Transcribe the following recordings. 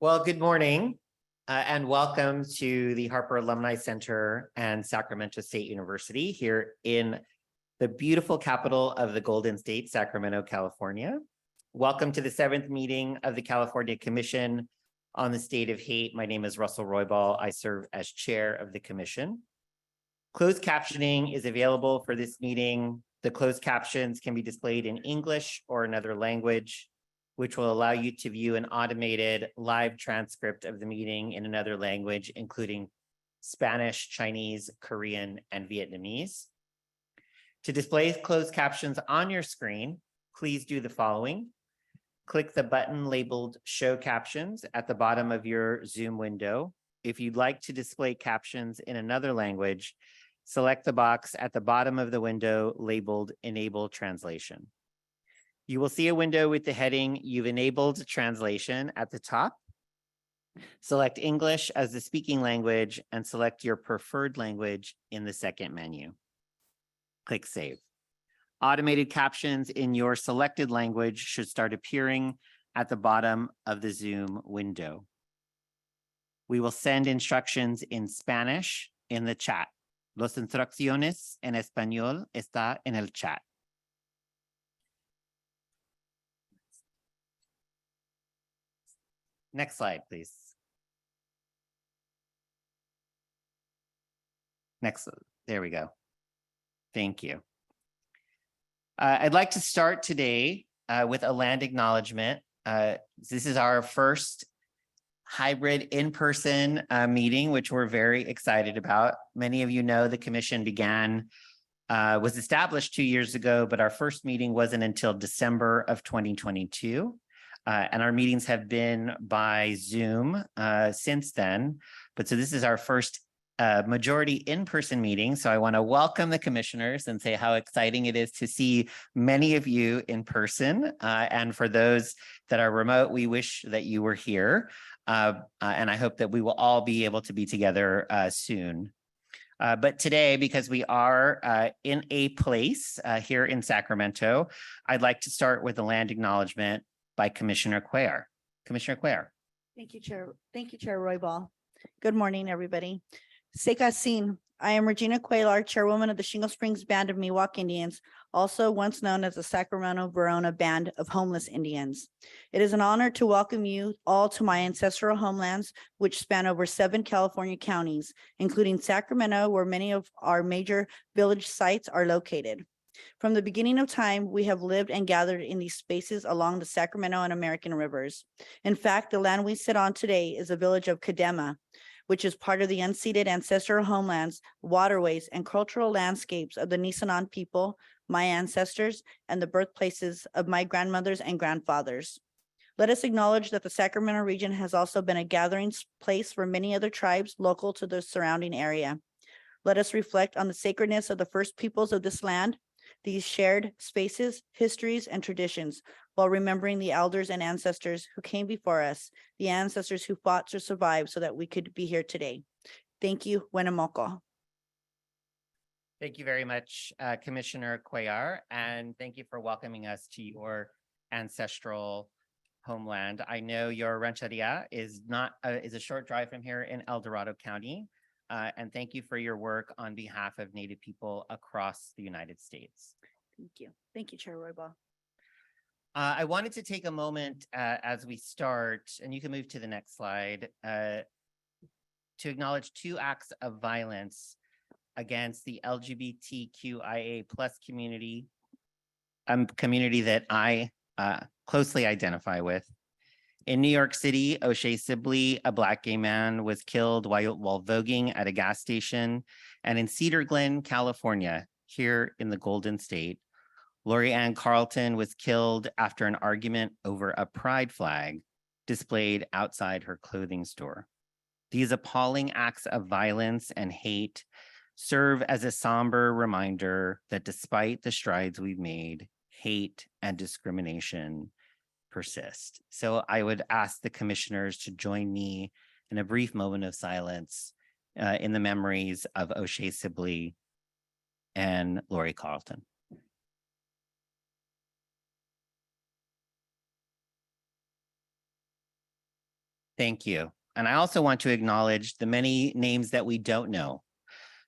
Well, good morning and welcome to the Harper Alumni Center and Sacramento State University here in the beautiful capital of the Golden State, Sacramento, California. Welcome to the 7th meeting of the California Commission on the State of Hate. My name is Russell Roybal. I serve as chair of the commission. Closed captioning is available for this meeting. The closed captions can be displayed in English or another language, which will allow you to view an automated live transcript of the meeting in another language, including Spanish, Chinese, Korean, and Vietnamese. To display closed captions on your screen, please do the following. Click the button labeled Show Captions at the bottom of your Zoom window. If you'd like to display captions in another language, select the box at the bottom of the window labeled Enable Translation. You will see a window with the heading You've enabled translation at the top. Select English as the speaking language and select your preferred language in the second menu. Click Save. Automated captions in your selected language should start appearing at the bottom of the Zoom window. We will send instructions in Spanish in the chat. Las instrucciones en español está en el chat. Next slide, please. Next, there we go. Thank you. I'd like to start today with a land acknowledgement. This is our first hybrid in-person meeting, which we're very excited about. Many of you know the commission was established 2 years ago, but our first meeting wasn't until December of 2022. And our meetings have been by Zoom since then. But so this is our first majority in-person meeting. So I want to welcome the commissioners and say how exciting it is to see many of you in person. And for those that are remote, we wish that you were here. And I hope that we will all be able to be together soon. But today, because we are in a place here in Sacramento, I'd like to start with a land acknowledgement by Commissioner Cuellar. Commissioner Cuellar. Thank you, Chair. Thank you, Chair Roybal. Good morning, everybody. Sekasin. I am Regina Cuellar, Chairwoman of the Shingle Springs Band of Miwok Indians, also once known as the Sacramento Verona Band of Homeless Indians. It is an honor to welcome you all to my ancestral homelands, which span over 7 California counties, including Sacramento, where many of our major village sites are located. From the beginning of time, we have lived and gathered in these spaces along the Sacramento and American rivers. In fact, the land we sit on today is a village of Cadema, which is part of the unceded ancestral homelands, waterways, and cultural landscapes of the Nisenan people, my ancestors, and the birthplaces of my grandmothers and grandfathers. Let us acknowledge that the Sacramento region has also been a gathering place for many other tribes local to the surrounding area. Let us reflect on the sacredness of the first peoples of this land, these shared spaces, histories, and traditions, while remembering the elders and ancestors who came before us, the ancestors who fought to survive so that we could be here today. Thank you, Wenamoko. Thank you very much, Commissioner Cuellar, and thank you for welcoming us to your ancestral homeland. I know your rancheria is a short drive from here in El Dorado County. And thank you for your work on behalf of Native people across the United States. Thank you. Thank you, Chair Roybal. I wanted to take a moment as we start, and you can move to the next slide, to acknowledge 2 acts of violence against the LGBTQIA+ community, community that I closely identify with. In New York City, O'Shea Sibley, a Black gay man, was killed while voguing at a gas station. And in Cedar Glen, California, here in the Golden State, Lori Ann Carlton was killed after an argument over a pride flag displayed outside her clothing store. These appalling acts of violence and hate serve as a somber reminder that despite the strides we've made, hate and discrimination persist. So I would ask the commissioners to join me in a brief moment of silence in the memories of O'Shea Sibley and Lori Carlton. Thank you. And I also want to acknowledge the many names that we don't know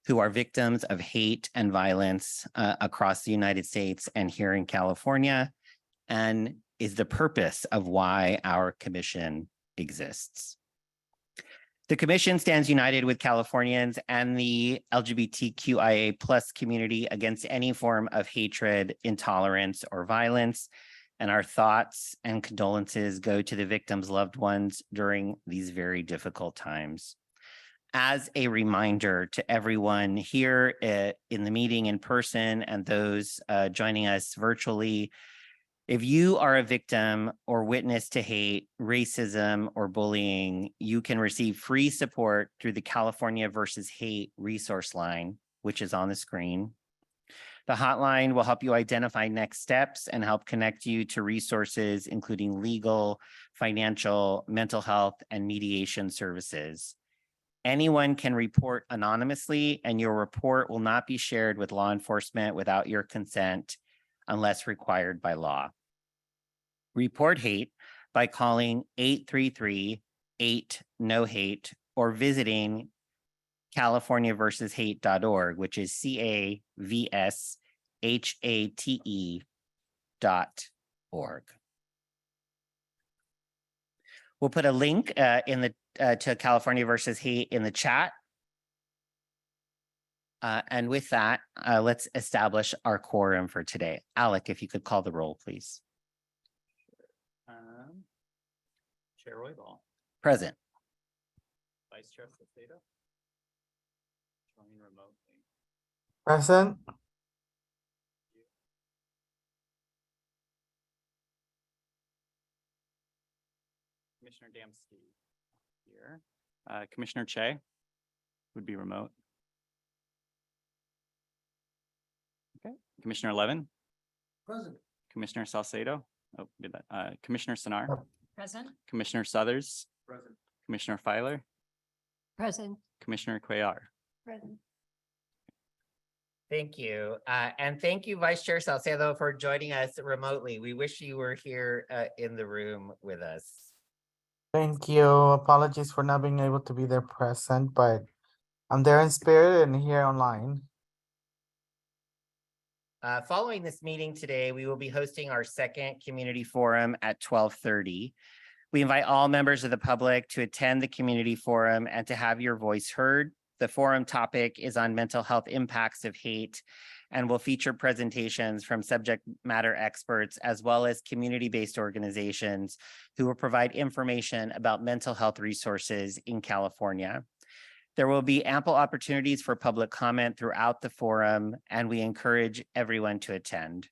who are victims of hate and violence across the United States and here in California, and is the purpose of why our commission exists. The commission stands united with Californians and the LGBTQIA plus community against any form of hatred, intolerance, or violence. And our thoughts and condolences go to the victims' loved ones during these very difficult times. As a reminder to everyone here in the meeting in person and those joining us virtually, if you are a victim or witness to hate, racism, or bullying, you can receive free support through the California versus Hate resource line, which is on the screen. The hotline will help you identify next steps and help connect you to resources, including legal, financial, mental health, and mediation services. Anyone can report anonymously, and your report will not be shared with law enforcement without your consent unless required by law. Report hate by calling 833-8-NO-HATE or visiting californiaversushate.org, which is CAVSHATE.org. We'll put a link to California versus Hate in the chat. And with that, let's establish our quorum for today. Alec, if you could call the roll, please. Chair Roybal. Present. Vice Chair Salcedo. Joining remotely. Present. Commissioner Damsky here. Commissioner Che would be remote. Okay. Commissioner Levin. Present. Commissioner Salcedo. Oh, did that. Commissioner Sinar. Present. Commissioner Suthers. Present. Commissioner Filer. Present. Commissioner Cuellar. Present. Thank you. And thank you, Vice Chair Salcedo, for joining us remotely. We wish you were here in the room with us. Thank you. Apologies for not being able to be there present, but I'm there in spirit and here online. Following this meeting today, we will be hosting our second community forum at 12:30. We invite all members of the public to attend the community forum and to have your voice heard. The forum topic is on mental health impacts of hate and will feature presentations from subject matter experts as well as community-based organizations who will provide information about mental health resources in California. There will be ample opportunities for public comment throughout the forum, and we encourage everyone to attend.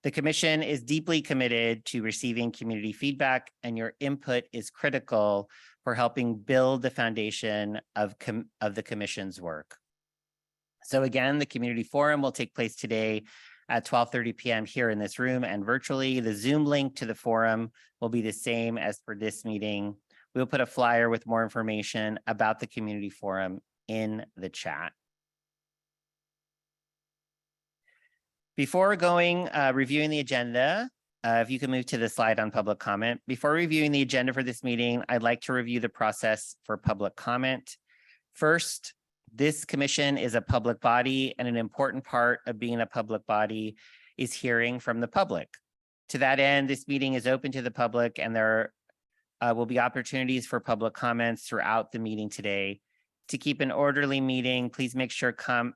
The commission is deeply committed to receiving community feedback, and your input is critical for helping build the foundation of the commission's work. So again, the community forum will take place today at 12:30 p.m. here in this room and virtually. The Zoom link to the forum will be the same as for this meeting. We'll put a flyer with more information about the community forum in the chat. Before reviewing the agenda, if you can move to the slide on public comment. Before reviewing the agenda for this meeting, I'd like to review the process for public comment. First, this commission is a public body, and an important part of being a public body is hearing from the public. To that end, this meeting is open to the public, and there will be opportunities for public comments throughout the meeting today. To keep an orderly meeting, please make sure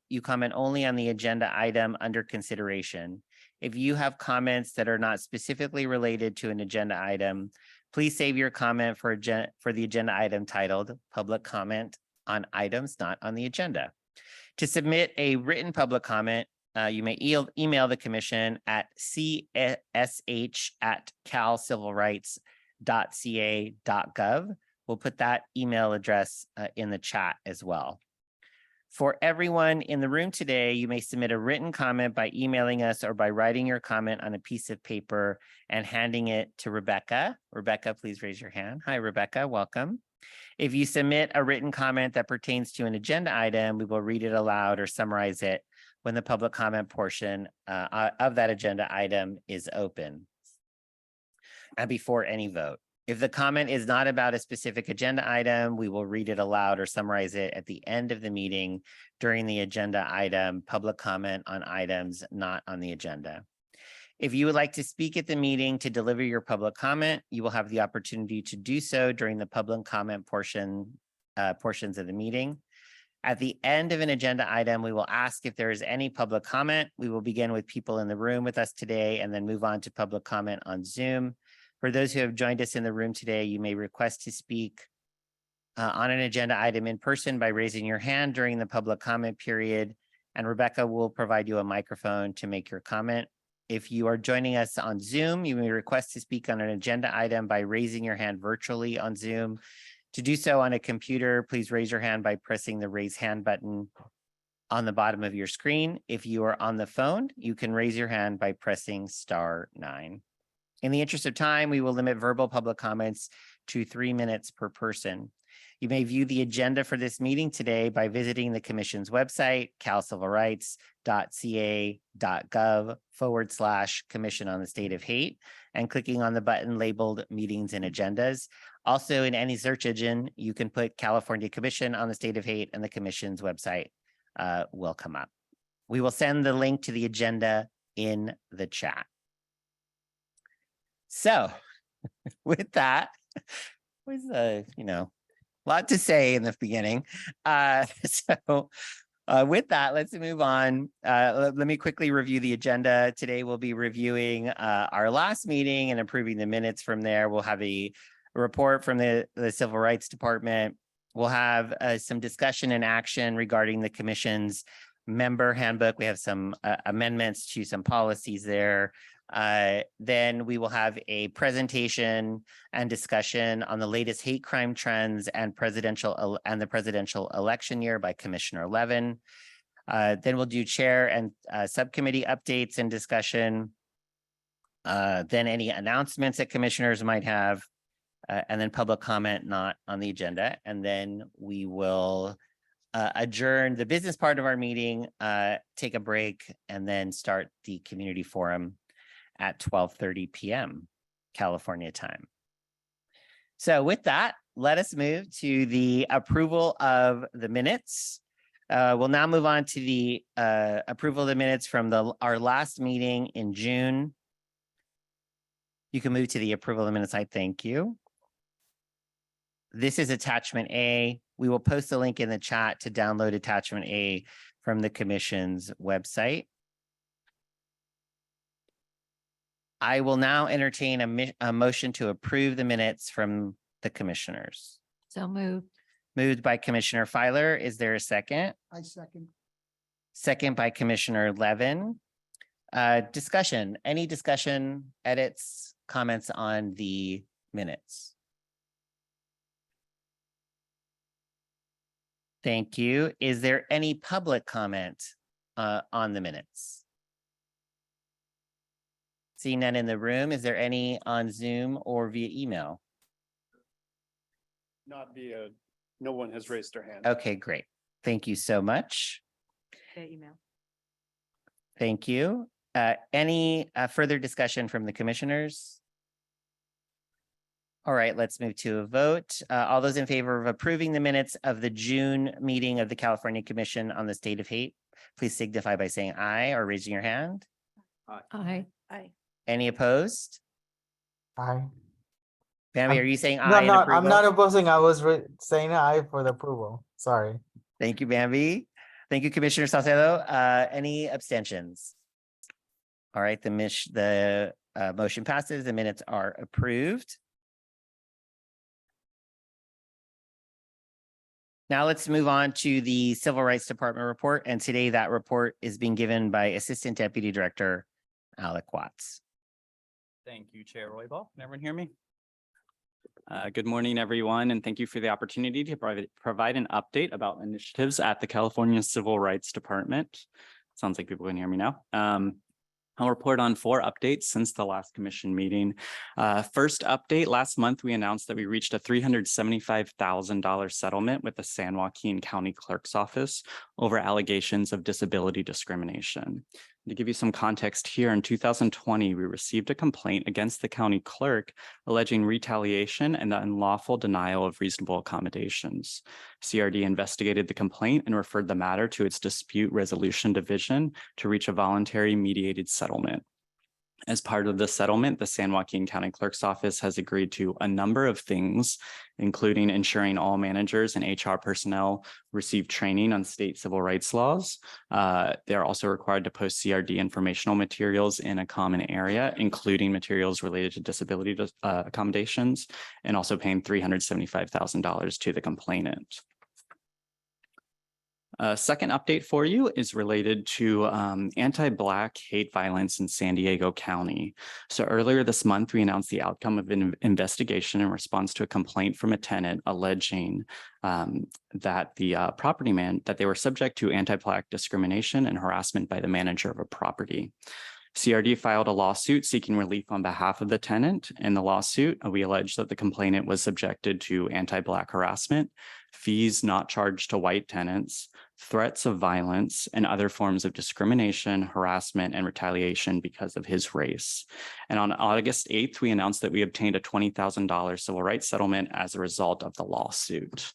you comment only on the agenda item under consideration. If you have comments that are not specifically related to an agenda item, please save your comment for the agenda item titled Public Comment on Items Not on the Agenda. To submit a written public comment, you may email the commission at csh@calcivilrights.ca.gov. We'll put that email address in the chat as well. For everyone in the room today, you may submit a written comment by emailing us or by writing your comment on a piece of paper and handing it to Rebecca. Rebecca, please raise your hand. Hi, Rebecca, welcome. If you submit a written comment that pertains to an agenda item, we will read it aloud or summarize it when the public comment portion of that agenda item is open and before any vote. If the comment is not about a specific agenda item, we will read it aloud or summarize it at the end of the meeting during the agenda item, public comment on items not on the agenda. If you would like to speak at the meeting to deliver your public comment, you will have the opportunity to do so during the public comment portions of the meeting. At the end of an agenda item, we will ask if there is any public comment. We will begin with people in the room with us today and then move on to public comment on Zoom. For those who have joined us in the room today, you may request to speak on an agenda item in person by raising your hand during the public comment period, and Rebecca will provide you a microphone to make your comment. If you are joining us on Zoom, you may request to speak on an agenda item by raising your hand virtually on Zoom. To do so on a computer, please raise your hand by pressing the raise hand button on the bottom of your screen. If you are on the phone, you can raise your hand by pressing *9. In the interest of time, we will limit verbal public comments to 3 minutes per person. You may view the agenda for this meeting today by visiting the Commission's website, calcivilrights.ca.gov/Commission on the State of Haight, and clicking on the button labeled Meetings and Agendas. Also, in any search engine, you can put California Commission on the State of Haight and the Commission's website will come up. We will send the link to the agenda in the chat. So with that, was lot to say in the beginning. With that, let's move on. Let me quickly review the agenda. Today, we'll be reviewing our last meeting and approving the minutes from there. We'll have a report from the Civil Rights Department. We'll have some discussion and action regarding the Commission's member handbook. We have some amendments to some policies there. Then we will have a presentation and discussion on the latest hate crime trends and the presidential election year by Commissioner Levin. Then we'll do chair and subcommittee updates and discussion. Then any announcements that commissioners might have, and then public comment not on the agenda. And then we will adjourn the business part of our meeting, take a break, and then start the community forum at 12:30 p.m. California time. So with that, let us move to the approval of the minutes. We'll now move on to the approval of the minutes from our last meeting in June. You can move to the approval of the minutes. I thank you. This is attachment A. We will post a link in the chat to download attachment A from the Commission's website. I will now entertain a motion to approve the minutes from the commissioners. So moved. Moved by Commissioner Filer. Is there a second? I second. Second by Commissioner Levin. Discussion, any discussion, edits, comments on the minutes? Thank you. Is there any public comment on the minutes? Seeing none in the room, is there any on Zoom or via email? No one has raised their hand. Okay, great. Thank you so much. Email. Thank you. Any further discussion from the commissioners? All right, let's move to a vote. All those in favor of approving the minutes of the June meeting of the California Commission on the State of Haight, please signify by saying aye or raising your hand. Aye. Aye. Any opposed? Aye. Bambi, are you saying No, aye? I'm in not, I'm not approval? opposing. I was saying aye for the approval. Sorry. Thank you, Bambi. Thank you, Commissioner Salcedo. Any abstentions? All right, the motion passes. The minutes are approved. Now let's move on to the Civil Rights Department report. And today that report is being given by Assistant Deputy Director Alec Watts. Thank you, Chair Roybal. Can everyone hear me? Good morning, everyone, and thank you for the opportunity to provide an update about initiatives at the California Civil Rights Department. Sounds like people can hear me now. I'll report on 4 updates since the last commission meeting. First update, last month, we announced that we reached a $375,000 settlement with the San Joaquin County Clerk's Office over allegations of disability discrimination. To give you some context here, in 2020, we received a complaint against the county clerk alleging retaliation and the unlawful denial of reasonable accommodations. CRD investigated the complaint and referred the matter to its dispute resolution division to reach a voluntary mediated settlement. As part of the settlement, the San Joaquin County Clerk's Office has agreed to a number of things, including ensuring all managers and HR personnel receive training on state civil rights laws. They are also required to post CRD informational materials in a common area, including materials related to disability accommodations, and also paying $375,000 to the complainant. Second update for you is related to anti-Black hate violence in San Diego County. So earlier this month, we announced the outcome of an investigation in response to a complaint from a tenant alleging that the that they were subject to anti-Black discrimination and harassment by the manager of a property. CRD filed a lawsuit seeking relief on behalf of the tenant. In the lawsuit, we allege that the complainant was subjected to anti-Black harassment, fees not charged to white tenants, threats of violence, and other forms of discrimination, harassment, and retaliation because of his race. And on August 8th, we announced that we obtained a $20,000 civil rights settlement as a result of the lawsuit.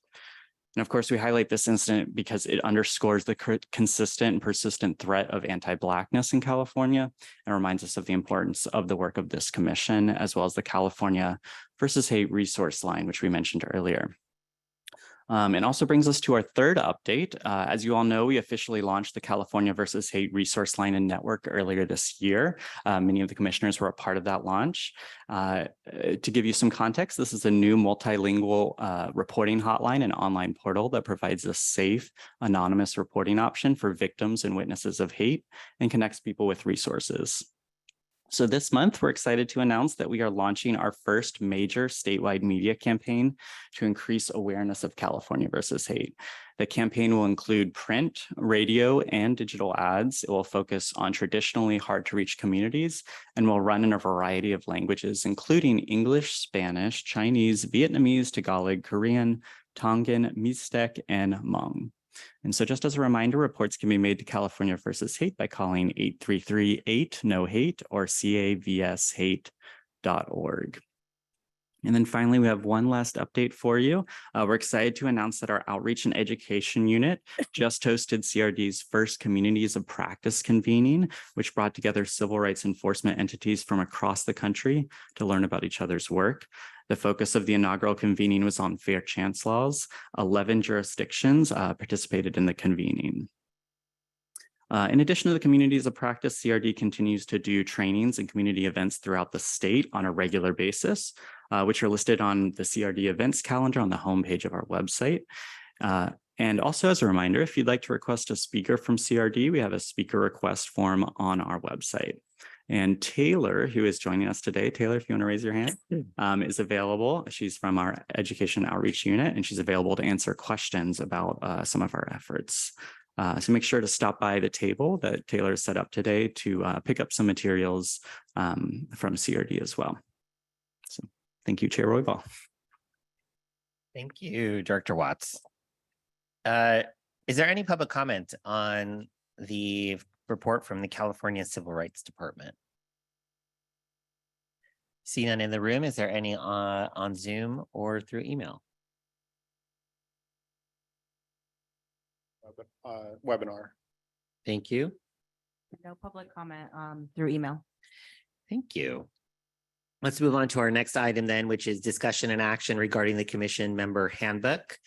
And of course, we highlight this incident because it underscores the consistent and persistent threat of anti-Blackness in California and reminds us of the importance of the work of this commission, as well as the California versus Hate resource line, which we mentioned earlier. And also brings us to our third update. As you all know, we officially launched the California versus Hate resource line and network earlier this year. Many of the commissioners were a part of that launch. To give you some context, this is a new multilingual reporting hotline and online portal that provides a safe, anonymous reporting option for victims and witnesses of hate and connects people with resources. So this month, we're excited to announce that we are launching our first major statewide media campaign to increase awareness of California versus hate. The campaign will include print, radio, and digital ads. It will focus on traditionally hard to reach communities and will run in a variety of languages, including English, Spanish, Chinese, Vietnamese, Tagalog, Korean, Tongan, Mixtec, and Hmong. And so just as a reminder, reports can be made to California versus Hate by calling 833-8-NO-HATE or cavshate.org. And then finally, we have one last update for you. We're excited to announce that our Outreach and Education Unit just hosted CRD's first Communities of Practice convening, which brought together civil rights enforcement entities from across the country to learn about each other's work. The focus of the inaugural convening was on fair chance laws. 11 jurisdictions participated in the convening. In addition to the Communities of Practice, CRD continues to do trainings and community events throughout the state on a regular basis, which are listed on the CRD events calendar on the homepage of our website. And also as a reminder, if you'd like to request a speaker from CRD, we have a speaker request form on our website. And Taylor, who is joining us today, Taylor, if you want to raise your hand, is available. She's from our Education Outreach Unit, and she's available to answer questions about some of our efforts. So make sure to stop by the table that Taylor set up today to pick up some materials from CRD as well. So thank you, Chair Roybal. Thank you, Director Watts. Is there any public comment on the report from the California Civil Rights Department? See none in the room. Is there any on Zoom or through email? Webinar. Thank you. No public comment through email. Thank you. Let's move on to our next item then, which is discussion and action regarding the commission member handbook.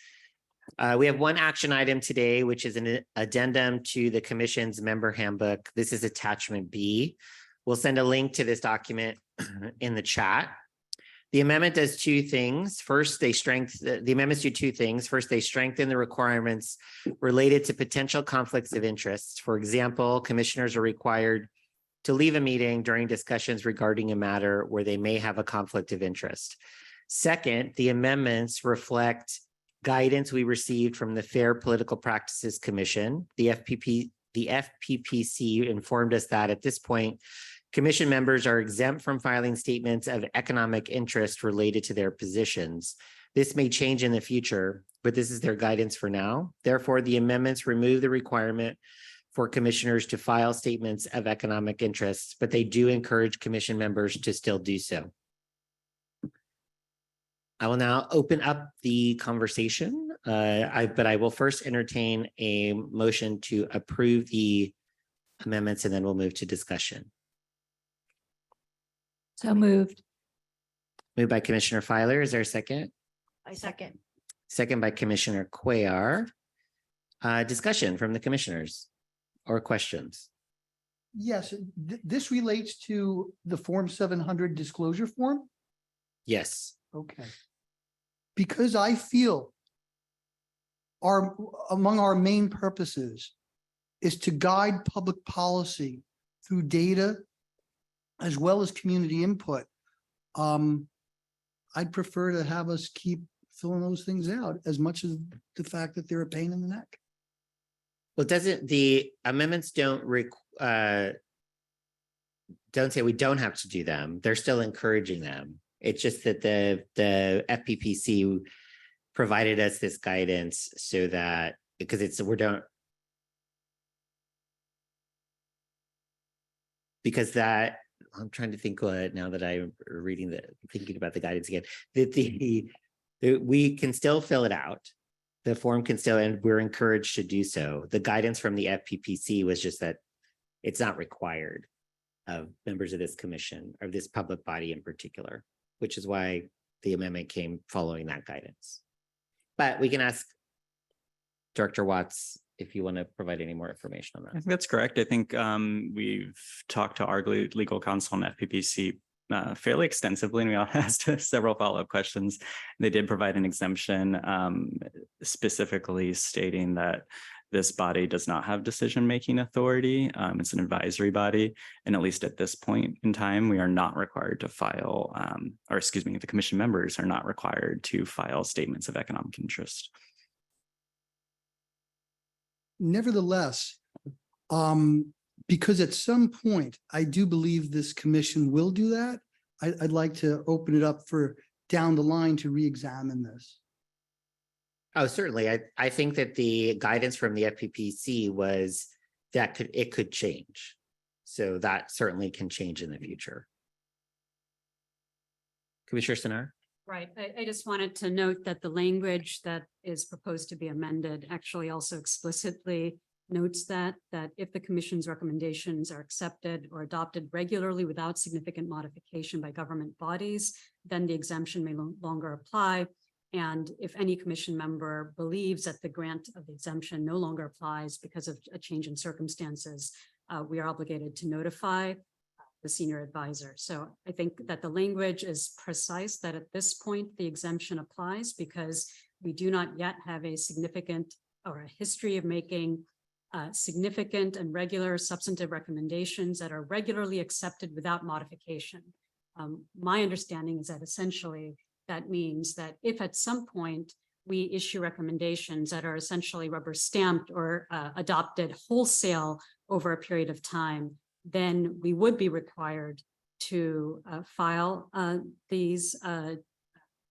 We have one action item today, which is an addendum to the commission's member handbook. This is attachment B. We'll send a link to this document in the chat. The amendment does two things. First, the amendments do two things. First, they strengthen the requirements related to potential conflicts of interest. For example, commissioners are required to leave a meeting during discussions regarding a matter where they may have a conflict of interest. Second, the amendments reflect guidance we received from the Fair Political Practices Commission. The FPPC informed us that at this point, commission members are exempt from filing statements of economic interest related to their positions. This may change in the future, but this is their guidance for now. Therefore, the amendments remove the requirement for commissioners to file statements of economic interest, but they do encourage commission members to still do so. I will now open up the conversation. But I will first entertain a motion to approve the amendments, and then we'll move to discussion. So moved. Moved by Commissioner Filer. Is there a second? I second. Second by Commissioner Cuellar. Discussion from the commissioners or questions? Yes, this relates to the Form 700 disclosure form? Yes. Okay. Because I feel among our main purposes is to guide public policy through data as well as community input. I'd prefer to have us keep filling those things out as much as the fact that they're a pain in the neck. Well, doesn't the amendments don't say we don't have to do them. They're still encouraging them. It's just that the FPPC provided us this guidance so that because I'm trying to think now that I'm thinking about the guidance again, that we can still fill it out. The form can still, and we're encouraged to do so. The guidance from the FPPC was just that it's not required of members of this commission or this public body in particular, which is why the amendment came following that guidance. But we can ask Director Watts if you want to provide any more information on I that. think that's correct. I think we've talked to our legal counsel and FPPC fairly extensively, and we all asked several follow-up questions. They did provide an exemption specifically stating that this body does not have decision-making authority. It's an advisory body, and at least at this point in time, we are not required to file, the commission members are not required to file statements of economic interest. Nevertheless, because at some point, I do believe this commission will do that. I'd like to open it up for down the line to re-examine this. Oh, certainly. I think that the guidance from the FPPC was that it could change. So that certainly can change in the future. Commissioner Sinar? Right. I just wanted to note that the language that is proposed to be amended actually also explicitly notes that if the commission's recommendations are accepted or adopted regularly without significant modification by government bodies, then the exemption may no longer apply. And if any commission member believes that the grant of the exemption no longer applies because of a change in circumstances, we are obligated to notify the senior advisor. So I think that the language is precise that at this point, the exemption applies because we do not yet have a significant or a history of making significant and regular substantive recommendations that are regularly accepted without modification. My understanding is that essentially that means that if at some point we issue recommendations that are essentially rubber stamped or adopted wholesale over a period of time, then we would be required to file these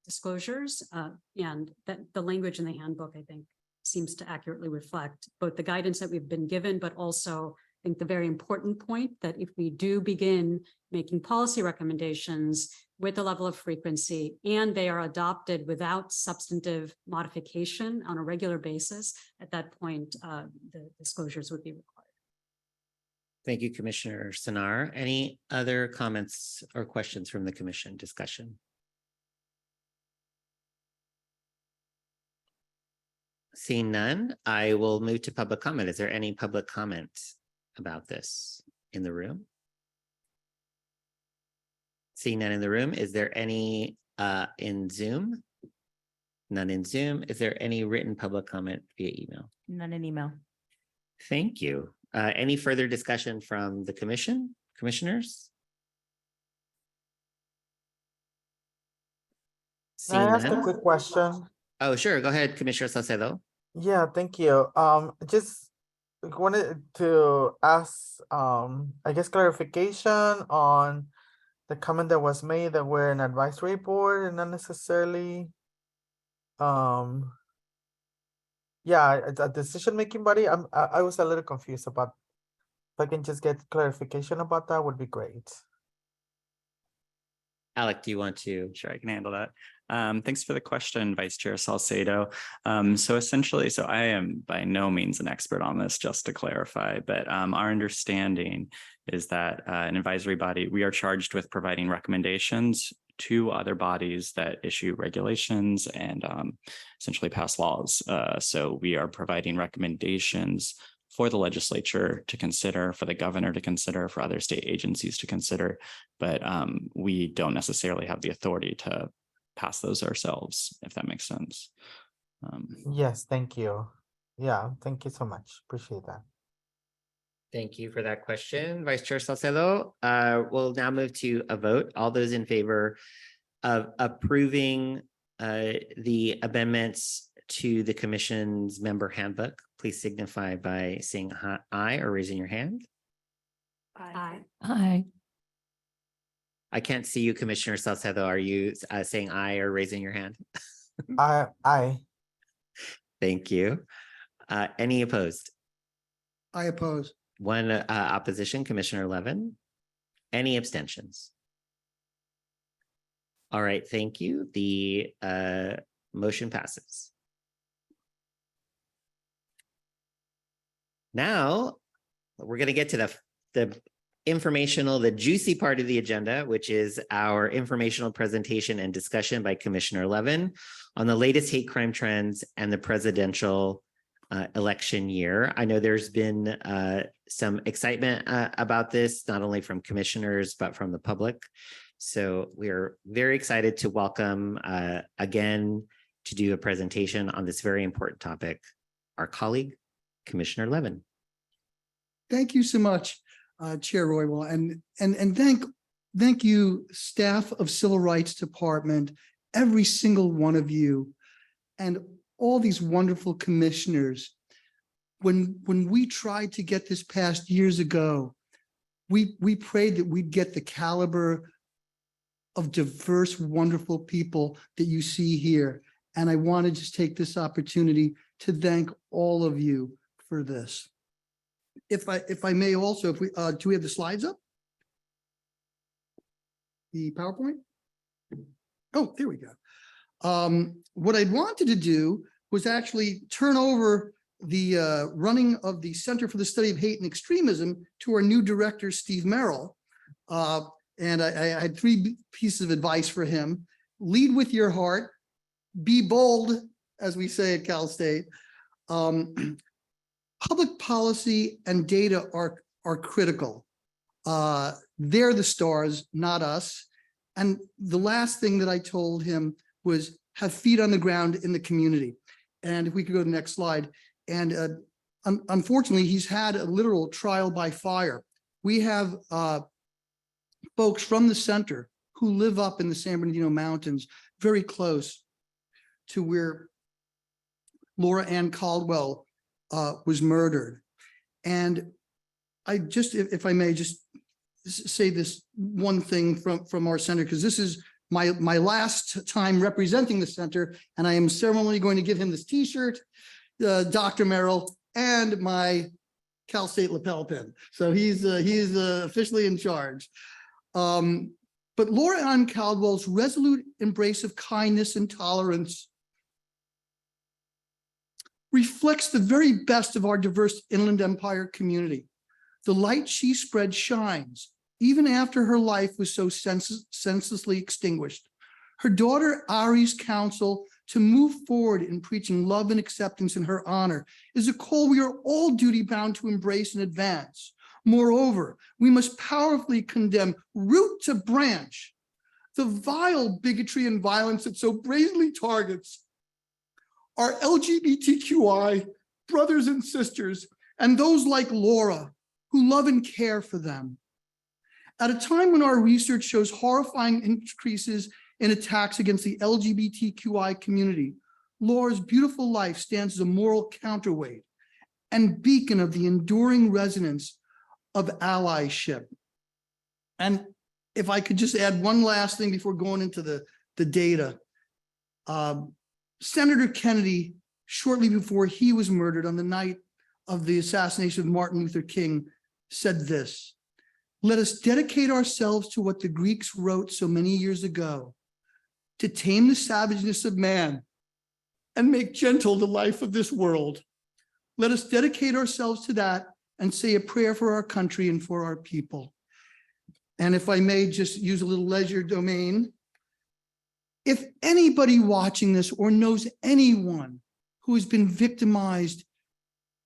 disclosures, and that the language in the handbook, I think, seems to accurately reflect both the guidance that we've been given, but also I think the very important point that if we do begin making policy recommendations with a level of frequency and they are adopted without substantive modification on a regular basis, at that point, the disclosures would be required. Thank you, Commissioner Sinar. Any other comments or questions from the commission discussion? Seeing none, I will move to public comment. Is there any public comment about this in the room? Seeing none in the room, is there any in Zoom? None in Zoom. Is there any written public comment via email? None in email. Thank you. Any further discussion from the commissioners? Can I Seeing ask a none? quick question? Oh, sure. Go ahead, Commissioner Salcedo. Yeah, thank you. Just wanted to ask, I guess clarification on the comment that was made that we're an advisory board and not necessarily, yeah, a decision-making body, I was a little confused about. If I can just get clarification about that would be great. Alec, do you want to? Sure, I can handle that. Thanks for the question, Vice Chair Salcedo. So essentially, so I am by no means an expert on this, just to clarify, but our understanding is that an advisory body, we are charged with providing recommendations to other bodies that issue regulations and essentially pass laws. So we are providing recommendations for the legislature to consider, for the governor to consider, for other state agencies to consider, but we don't necessarily have the authority to pass those ourselves, if that makes sense. Yes, thank you. Yeah, thank you so much. Appreciate that. Thank you for that question, Vice Chair Salcedo. We'll now move to a vote. All those in favor of approving the amendments to the commission's member handbook, please signify by saying aye or raising your hand. Aye. Aye. I can't see you, Commissioner Salcedo. Are you saying aye or raising your hand? I Thank you. Any opposed? I oppose. One opposition, Commissioner Levin. Any abstentions? All right, thank you. The motion passes. Now, we're going to get to the informational, the juicy part of the agenda, which is our informational presentation and discussion by Commissioner Levin on the latest hate crime trends and the presidential election year. I know there's been some excitement about this, not only from commissioners, but from the public. So we're very excited to welcome again to do a presentation on this very important topic, our colleague, Commissioner Levin. Thank you so much, Chair Roybal, and thank you, staff of Civil Rights Department, every single one of you, and all these wonderful commissioners. When we tried to get this passed years ago, we prayed that we'd get the caliber of diverse, wonderful people that you see here. And I want to just take this opportunity to thank all of you for this. If I may also, if we do we have the slides up? The PowerPoint? Oh, there we go. What I wanted to do was actually turn over the running of the Center for the Study of Hate and Extremism to our new director, Steve Merrill. And I had three pieces of advice for him. Lead with your heart, be bold, as we say at Cal State. Public policy and data are critical. They're the stars, not us. And the last thing that I told him was have feet on the ground in the community. And if we could go to the next slide. And unfortunately, he's had a literal trial by fire. We have folks from the center who live up in the San Bernardino Mountains, very close to where Laura Ann Caldwell was murdered. And I just, if I may just say this one thing from our center, because this is my last time representing the center, and I am ceremonially going to give him this T-shirt, Dr. Merrill, and my Cal State lapel pin. So he's officially in charge. But Laura Ann Caldwell's resolute embrace of kindness and tolerance reflects the very best of our diverse Inland Empire community. The light she spread shines, even after her life was so senselessly extinguished. Her daughter Ari's counsel to move forward in preaching love and acceptance in her honor is a call we are all duty-bound to embrace and advance. Moreover, we must powerfully condemn root to branch the vile bigotry and violence that so brazenly targets our LGBTQI brothers and sisters and those like Laura who love and care for them. At a time when our research shows horrifying increases in attacks against the LGBTQI community, Laura's beautiful life stands as a moral counterweight and beacon of the enduring resonance of allyship. And if I could just add one last thing before going into the data. Senator Kennedy shortly before he was murdered on the night of the assassination of Martin Luther King, said this: "Let us dedicate ourselves to what the Greeks wrote so many years ago, to tame the savageness of man and make gentle the life of this world. Let us dedicate ourselves to that and say a prayer for our country and for our people." And if I may just use a little leisure domain, if anybody watching this or knows anyone who has been victimized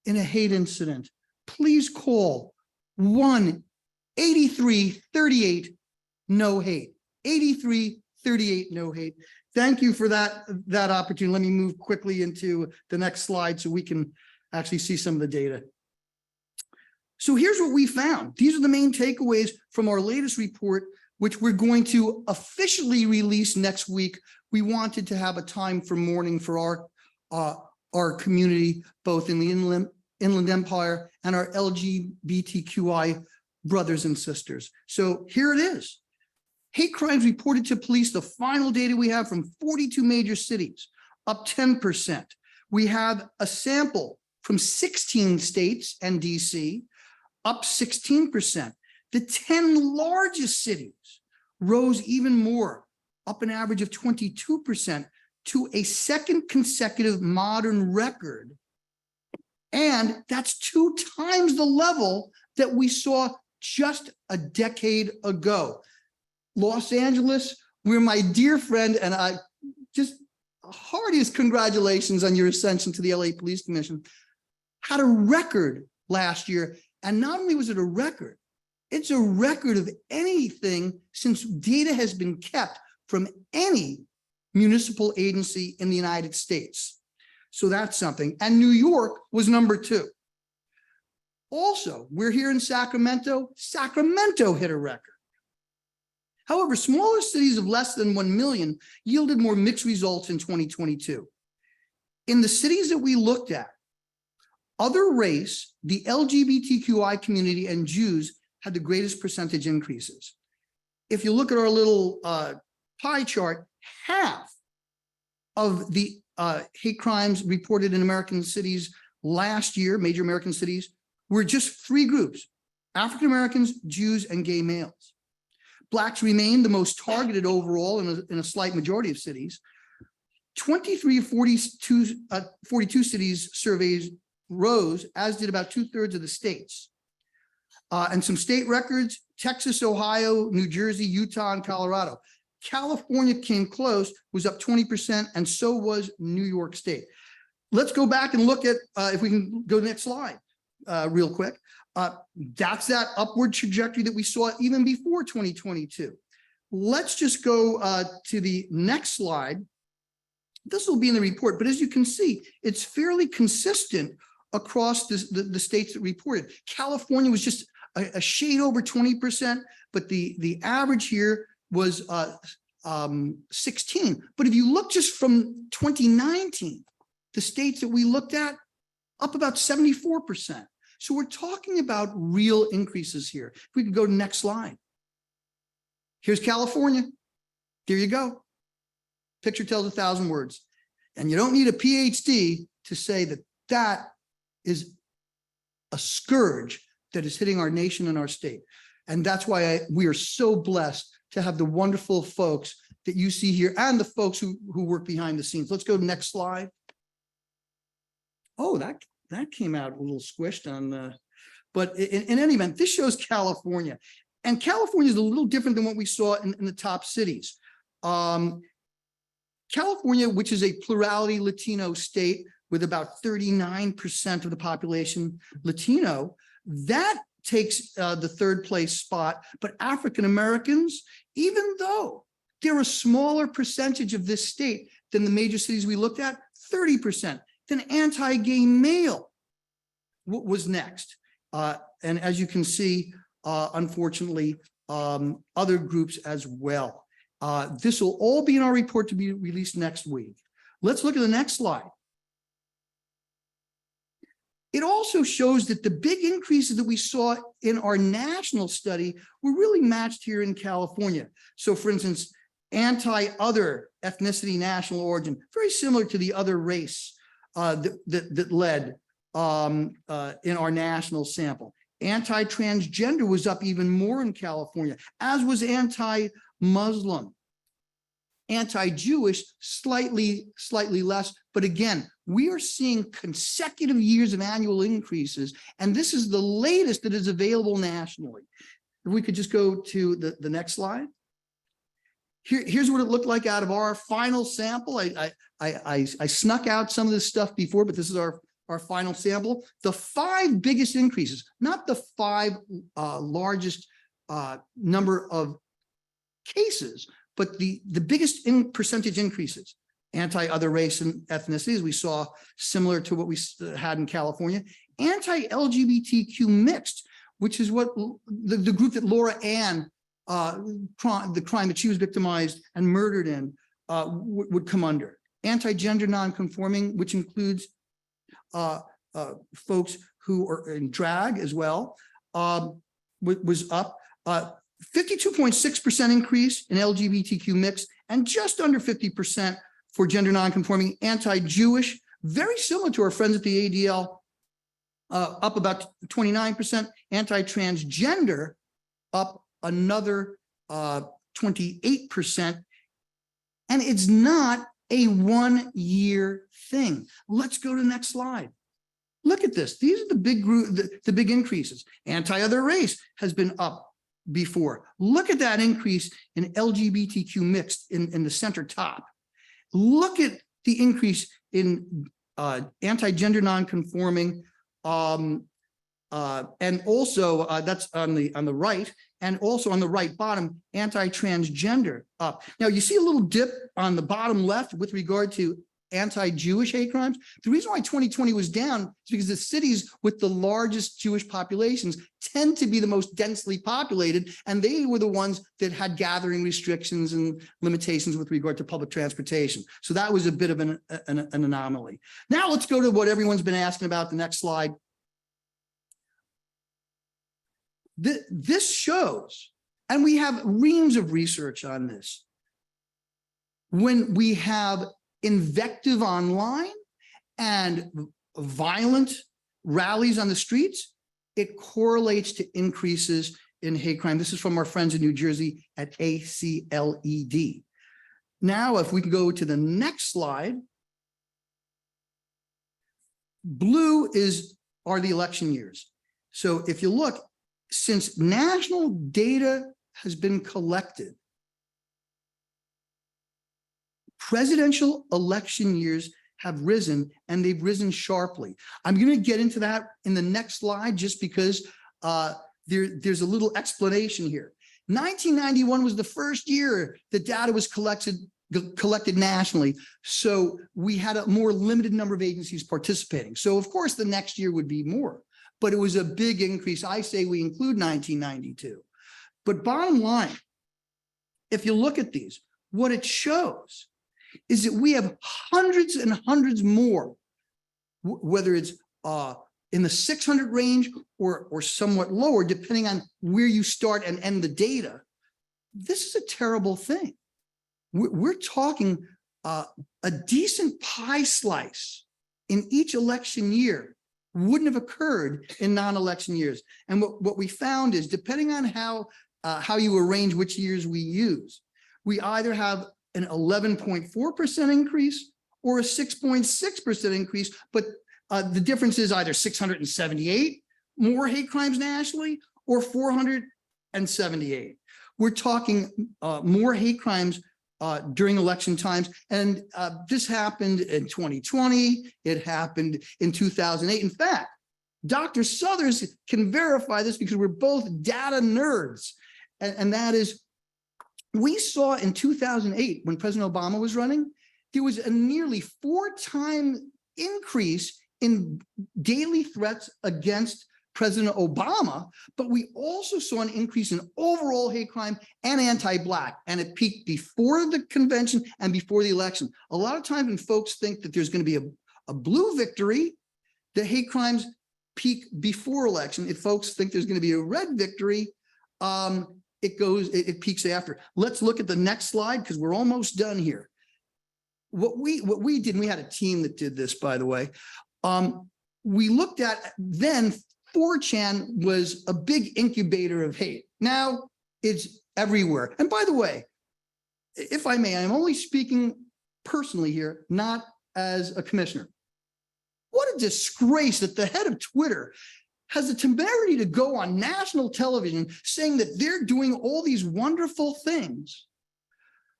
in a hate incident, please call 1-8338-NO-HATE, 8338-NO-HATE. Thank you for that opportunity. Let me move quickly into the next slide so we can actually see some of the data. So here's what we found. These are the main takeaways from our latest report, which we're going to officially release next week. We wanted to have a time for mourning for our community, both in the Inland Empire and our LGBTQI brothers and sisters. So here it is. Hate crimes reported to police, the final data we have from 42 major cities, up 10%. We have a sample from 16 states and DC, up 16%. The 10 largest cities rose even more, up an average of 22% to a second consecutive modern record. And that's 2 times the level that we saw just a decade ago. Los Angeles, where my dear friend and I, just heartiest congratulations on your ascension to the LA Police Commission, had a record last year. And not only was it a record, it's a record of anything since data has been kept from any municipal agency in the United States. So that's something. And New York was number 2. Also, we're here in Sacramento. Sacramento hit a record. However, smaller cities of less than 1 million yielded more mixed results in 2022. In the cities that we looked at, other race, the LGBTQI community and Jews had the greatest percentage increases. If you look at our little pie chart, half of the hate crimes reported in American cities last year, major American cities, were just 3 groups: African Americans, Jews, and gay males. Blacks remained the most targeted overall in a slight majority of cities. 23 of 42 cities surveys rose, as did about 2/3 of the states. And some state records: Texas, Ohio, New Jersey, Utah, and Colorado. California came close, was up 20%, and so was New York State. Let's go back and look at, if we can go to the next slide real quick. That's that upward trajectory that we saw even before 2022. Let's just go to the next slide. This will be in the report, but as you can see, it's fairly consistent across the states that reported. California was just a shade over 20%, but the average here was 16. But if you look just from 2019, the states that we looked at, up about 74%. So we're talking about real increases here. If we could go to the next slide. Here's California. There you go. Picture tells 1,000 words. And you don't need a PhD to say that that is a scourge that is hitting our nation and our state. And that's why we are so blessed to have the wonderful folks that you see here and the folks who work behind the scenes. Let's go to the next slide. Oh, that came out a little squished on the, but in any event, this shows California. And California is a little different than what we saw in the top cities. California, which is a plurality Latino state with about 39% of the population Latino, that takes the 3rd place spot. But African Americans, even though they're a smaller percentage of this state than the major cities we looked at, 30%. Then anti-gay male was next. And as you can see, unfortunately, other groups as well. This will all be in our report to be released next week. Let's look at the next slide. It also shows that the big increases that we saw in our national study were really matched here in California. So for instance, anti-other ethnicity, national origin, very similar to the other race that led in our national sample. Anti-transgender was up even more in California, as was anti-Muslim. Anti-Jewish, slightly less. But again, we are seeing consecutive years of annual increases, and this is the latest that is available nationally. If we could just go to the next slide. Here's what it looked like out of our final sample. I snuck out some of this stuff before, but this is our final sample. The 5 biggest increases, not the 5 largest number of cases, but the biggest percentage increases. Anti-other race and ethnicities, we saw similar to what we had in California. Anti-LGBTQ mixed, which is what the group that Laura Ann, the crime that she was victimized and murdered in, would come under. Anti-gender non-conforming, which includes folks who are in drag as well, was up. 52.6% increase in LGBTQ mix, and just under 50% for gender non-conforming. Anti-Jewish, very similar to our friends at the ADL, up about 29%. Anti-transgender, up another 28%. And it's not a one-year thing. Let's go to the next slide. Look at this. These are the big group, the big increases. Anti-other race has been up before. Look at that increase in LGBTQ mixed in the center top. Look at the increase in anti-gender non-conforming, and also that's on the right, and also on the right bottom, anti-transgender up. Now you see a little dip on the bottom left with regard to anti-Jewish hate crimes. The reason why 2020 was down is because the cities with the largest Jewish populations tend to be the most densely populated, and they were the ones that had gathering restrictions and limitations with regard to public transportation. So that was a bit of an anomaly. Now let's go to what everyone's been asking about, the next slide. This shows, and we have reams of research on this, when we have invective online and violent rallies on the streets, it correlates to increases in hate crime. This is from our friends in New Jersey at ACLED. Now, if we can go to the next slide, blue are the election years. So if you look, since national data has been collected, presidential election years have risen, and they've risen sharply. I'm going to get into that in the next slide just because there's a little explanation here. 1991 was the first year the data was collected nationally, so we had a more limited number of agencies participating. So of course the next year would be more, but it was a big increase. I say we include 1992. But bottom line, if you look at these, what it shows is that we have hundreds and hundreds more, whether it's in the 600 range or somewhat lower, depending on where you start and end the data. This is a terrible thing. We're talking a decent pie slice in each election year wouldn't have occurred in non-election years. And what we found is, depending on how you arrange which years we use, we either have an 11.4% increase or a 6.6% increase, but the difference is either 678 more hate crimes nationally or 478. We're talking more hate crimes during election times, and this happened in 2020. It happened in 2008. In fact, Dr. Suthers can verify this because we're both data nerds, and that is, we saw in 2008, when President Obama was running, there was a nearly 4-time increase in daily threats against President Obama, but we also saw an increase in overall hate crime and anti-Black, and it peaked before the convention and before the election. A lot of times when folks think that there's going to be a blue victory, the hate crimes peak before election. If folks think there's going to be a red victory, it peaks after. Let's look at the next slide because we're almost done here. what we did, and we had a team that did this, by the way. We looked at then 4chan was a big incubator of hate. Now it's everywhere. And by the way, if I may, I'm only speaking personally here, not as a commissioner. What a disgrace that the head of Twitter has the temerity to go on national television saying that they're doing all these wonderful things,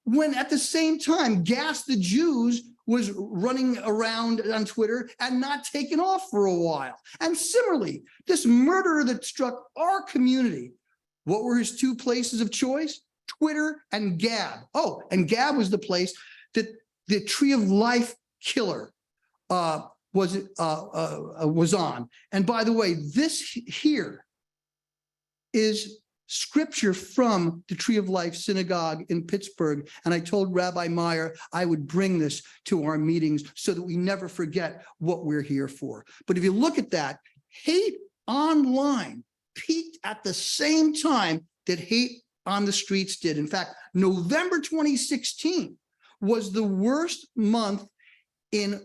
when at the same time, Gas the Jews was running around on Twitter and not taken off for a while. And similarly, this murderer that struck our community, what were his two places of choice? Twitter and Gab. Oh, and Gab was the place that the Tree of Life killer was on. And by the way, this here is scripture from the Tree of Life Synagogue in Pittsburgh. And I told Rabbi Meyer I would bring this to our meetings so that we never forget what we're here for. But if you look at that, hate online peaked at the same time that hate on the streets did. In fact, November 2016 was the worst month in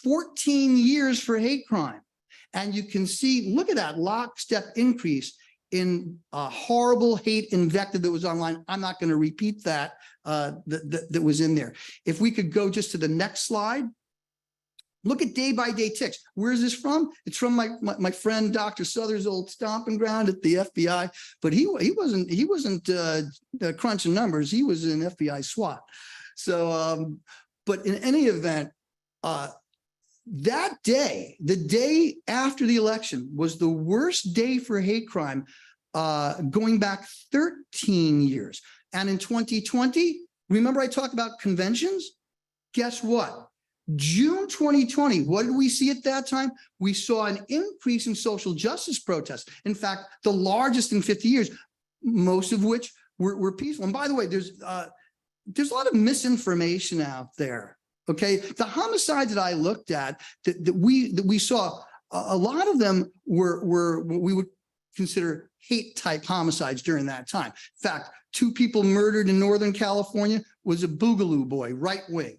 14 years for hate crime. And you can see, look at that lockstep increase in horrible hate invective that was online. I'm not going to repeat that, that was in there. If we could go just to the next slide. Look at day-by-day ticks. Where is this from? It's from my friend Dr. Souther's old stomping ground at the FBI. But he wasn't crunching numbers. He was an FBI SWAT. So, but in any event, that day, the day after the election, was the worst day for hate crime going back 13 years. And in 2020, remember I talked about conventions? Guess what? June 2020, what did we see at that time? We saw an increase in social justice protests. In fact, the largest in 50 years, most of which were peaceful. And by the way, there's a lot of misinformation out there. Okay, the homicides that I looked at that we saw, a lot of them were what we would consider hate type homicides during that time. In fact, 2 people murdered in Northern California was a Boogaloo boy, right wing.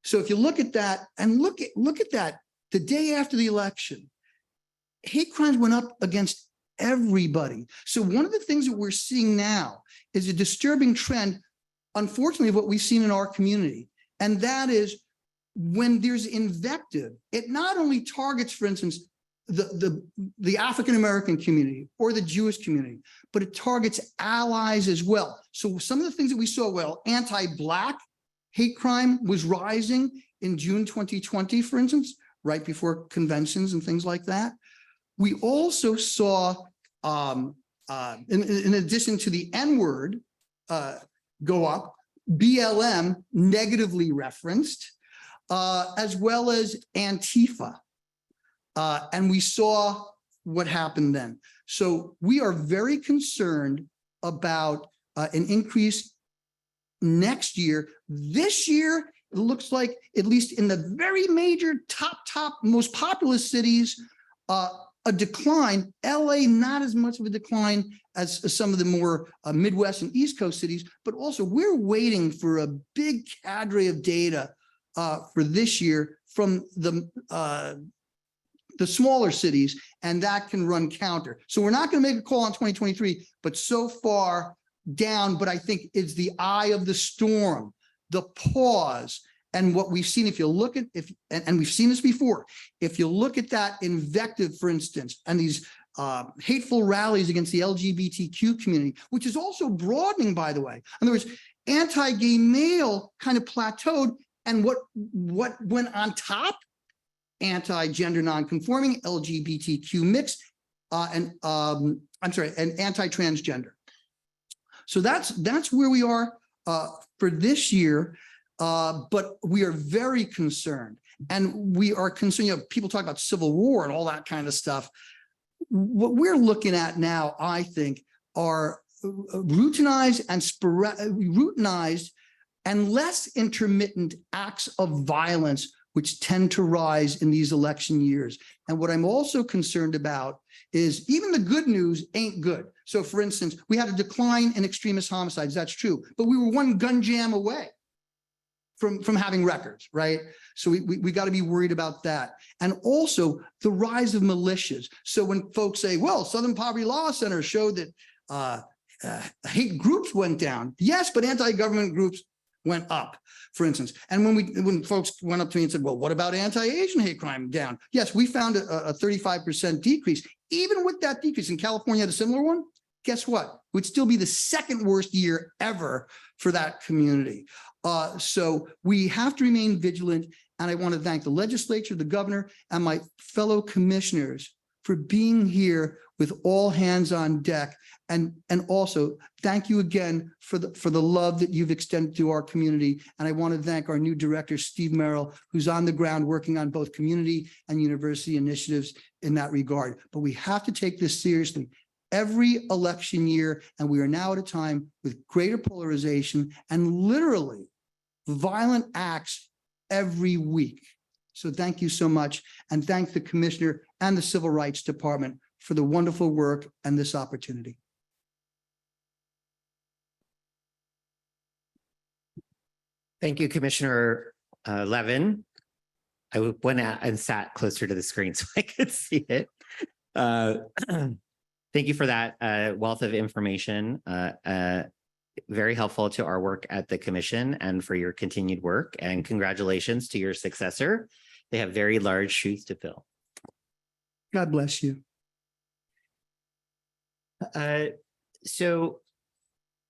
So if you look at that and look at that, the day after the election, hate crimes went up against everybody. So one of the things that we're seeing now is a disturbing trend, unfortunately, of what we've seen in our community. And that is when there's invective, it not only targets, for instance, the African-American community or the Jewish community, but it targets allies as well. So some of the things that we saw, well, anti-Black hate crime was rising in June 2020, for instance, right before conventions and things like that. We also saw, in addition to the N-word go up, BLM negatively referenced, as well as Antifa. And we saw what happened then. So we are very concerned about an increase next year. This year, it looks like, at least in the very major top most populous cities, a decline. LA, not as much of a decline as some of the more Midwest and East Coast cities, but also we're waiting for a big cadre of data for this year from the smaller cities, and that can run counter. So we're not going to make a call on 2023, but so far down, but I think it's the eye of the storm, the pause. And what we've seen, if you look at, and we've seen this before, if you look at that invective, for instance, and these hateful rallies against the LGBTQ community, which is also broadening, by the way. In other words, anti-gay male kind of plateaued, and what went on top? Anti-gender non-conforming, LGBTQ mixed, and anti-transgender. So that's where we are for this year. But we are very concerned, and we are concerned. You know, people talk about civil war and all that kind of stuff. What we're looking at now, I think, are routinized and less intermittent acts of violence, which tend to rise in these election years. And what I'm also concerned about is even the good news ain't good. So, for instance, we had a decline in extremist homicides. That's true, but we were one gun jam away from having records, right? So we got to be worried about that. And also the rise of militias. So when folks say, well, Southern Poverty Law Center showed that hate groups went down. Yes, but anti-government groups went up, for instance. And when folks went up to me and said, well, what about anti-Asian hate crime down? Yes, we found a 35% decrease. Even with that decrease, in California had a similar one. Guess what? It would still be the second worst year ever for that community. So we have to remain vigilant. And I want to thank the legislature, the governor, and my fellow commissioners for being here with all hands on deck. And also thank you again for the love that you've extended to our community. And I want to thank our new director, Steve Merrill, who's on the ground working on both community and university initiatives in that regard. But we have to take this seriously. Every election year, and we are now at a time with greater polarization and literally violent acts every week. So thank you so much, and thank the commissioner and the Civil Rights Department for the wonderful work and this opportunity. Thank you, Commissioner Levin. I went out and sat closer to the screen so I could see it. Thank you for that wealth of information. Very helpful to our work at the commission and for your continued work. And congratulations to your successor. They have very large shoes to fill. God bless you. So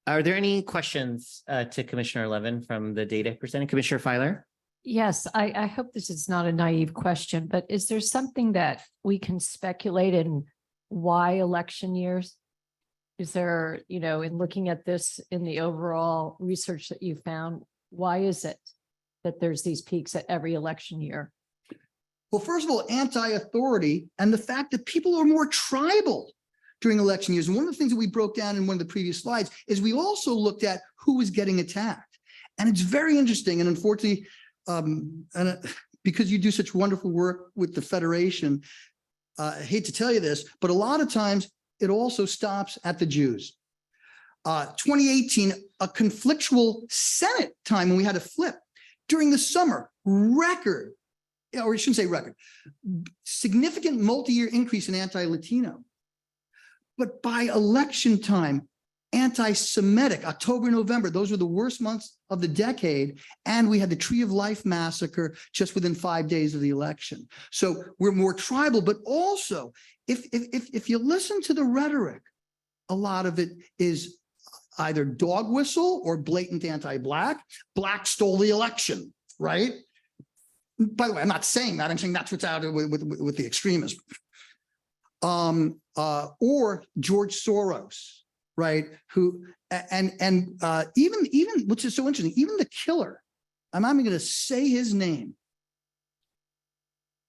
are there any questions to Commissioner Levin from the data presenting? Commissioner Filer? Yes, I hope this is not a naive question, but is there something that we can speculate in why election years? Is there, in looking at this in the overall research that you found, why is it that there's these peaks at every election year? Well, first of all, anti-authority and the fact that people are more tribal during election years. And one of the things that we broke down in one of the previous slides is we also looked at who was getting attacked. And it's very interesting. And unfortunately, because you do such wonderful work with the Federation, I hate to tell you this, but a lot of times it also stops at the Jews. 2018, a conflictual Senate time when we had to flip. During the summer, record, or I shouldn't say record, significant multi-year increase in anti-Latino. But by election time, anti-Semitic, October, November, those were the worst months of the decade. And we had the Tree of Life massacre just within 5 days of the election. So we're more tribal, but also if you listen to the rhetoric, a lot of it is either dog whistle or blatant anti-Black. Black stole the election, right? By the way, I'm not saying that. I'm saying that's what's out with the extremists. Or George Soros, right? Who and even which is so interesting, even the killer, I'm not even going to say his name.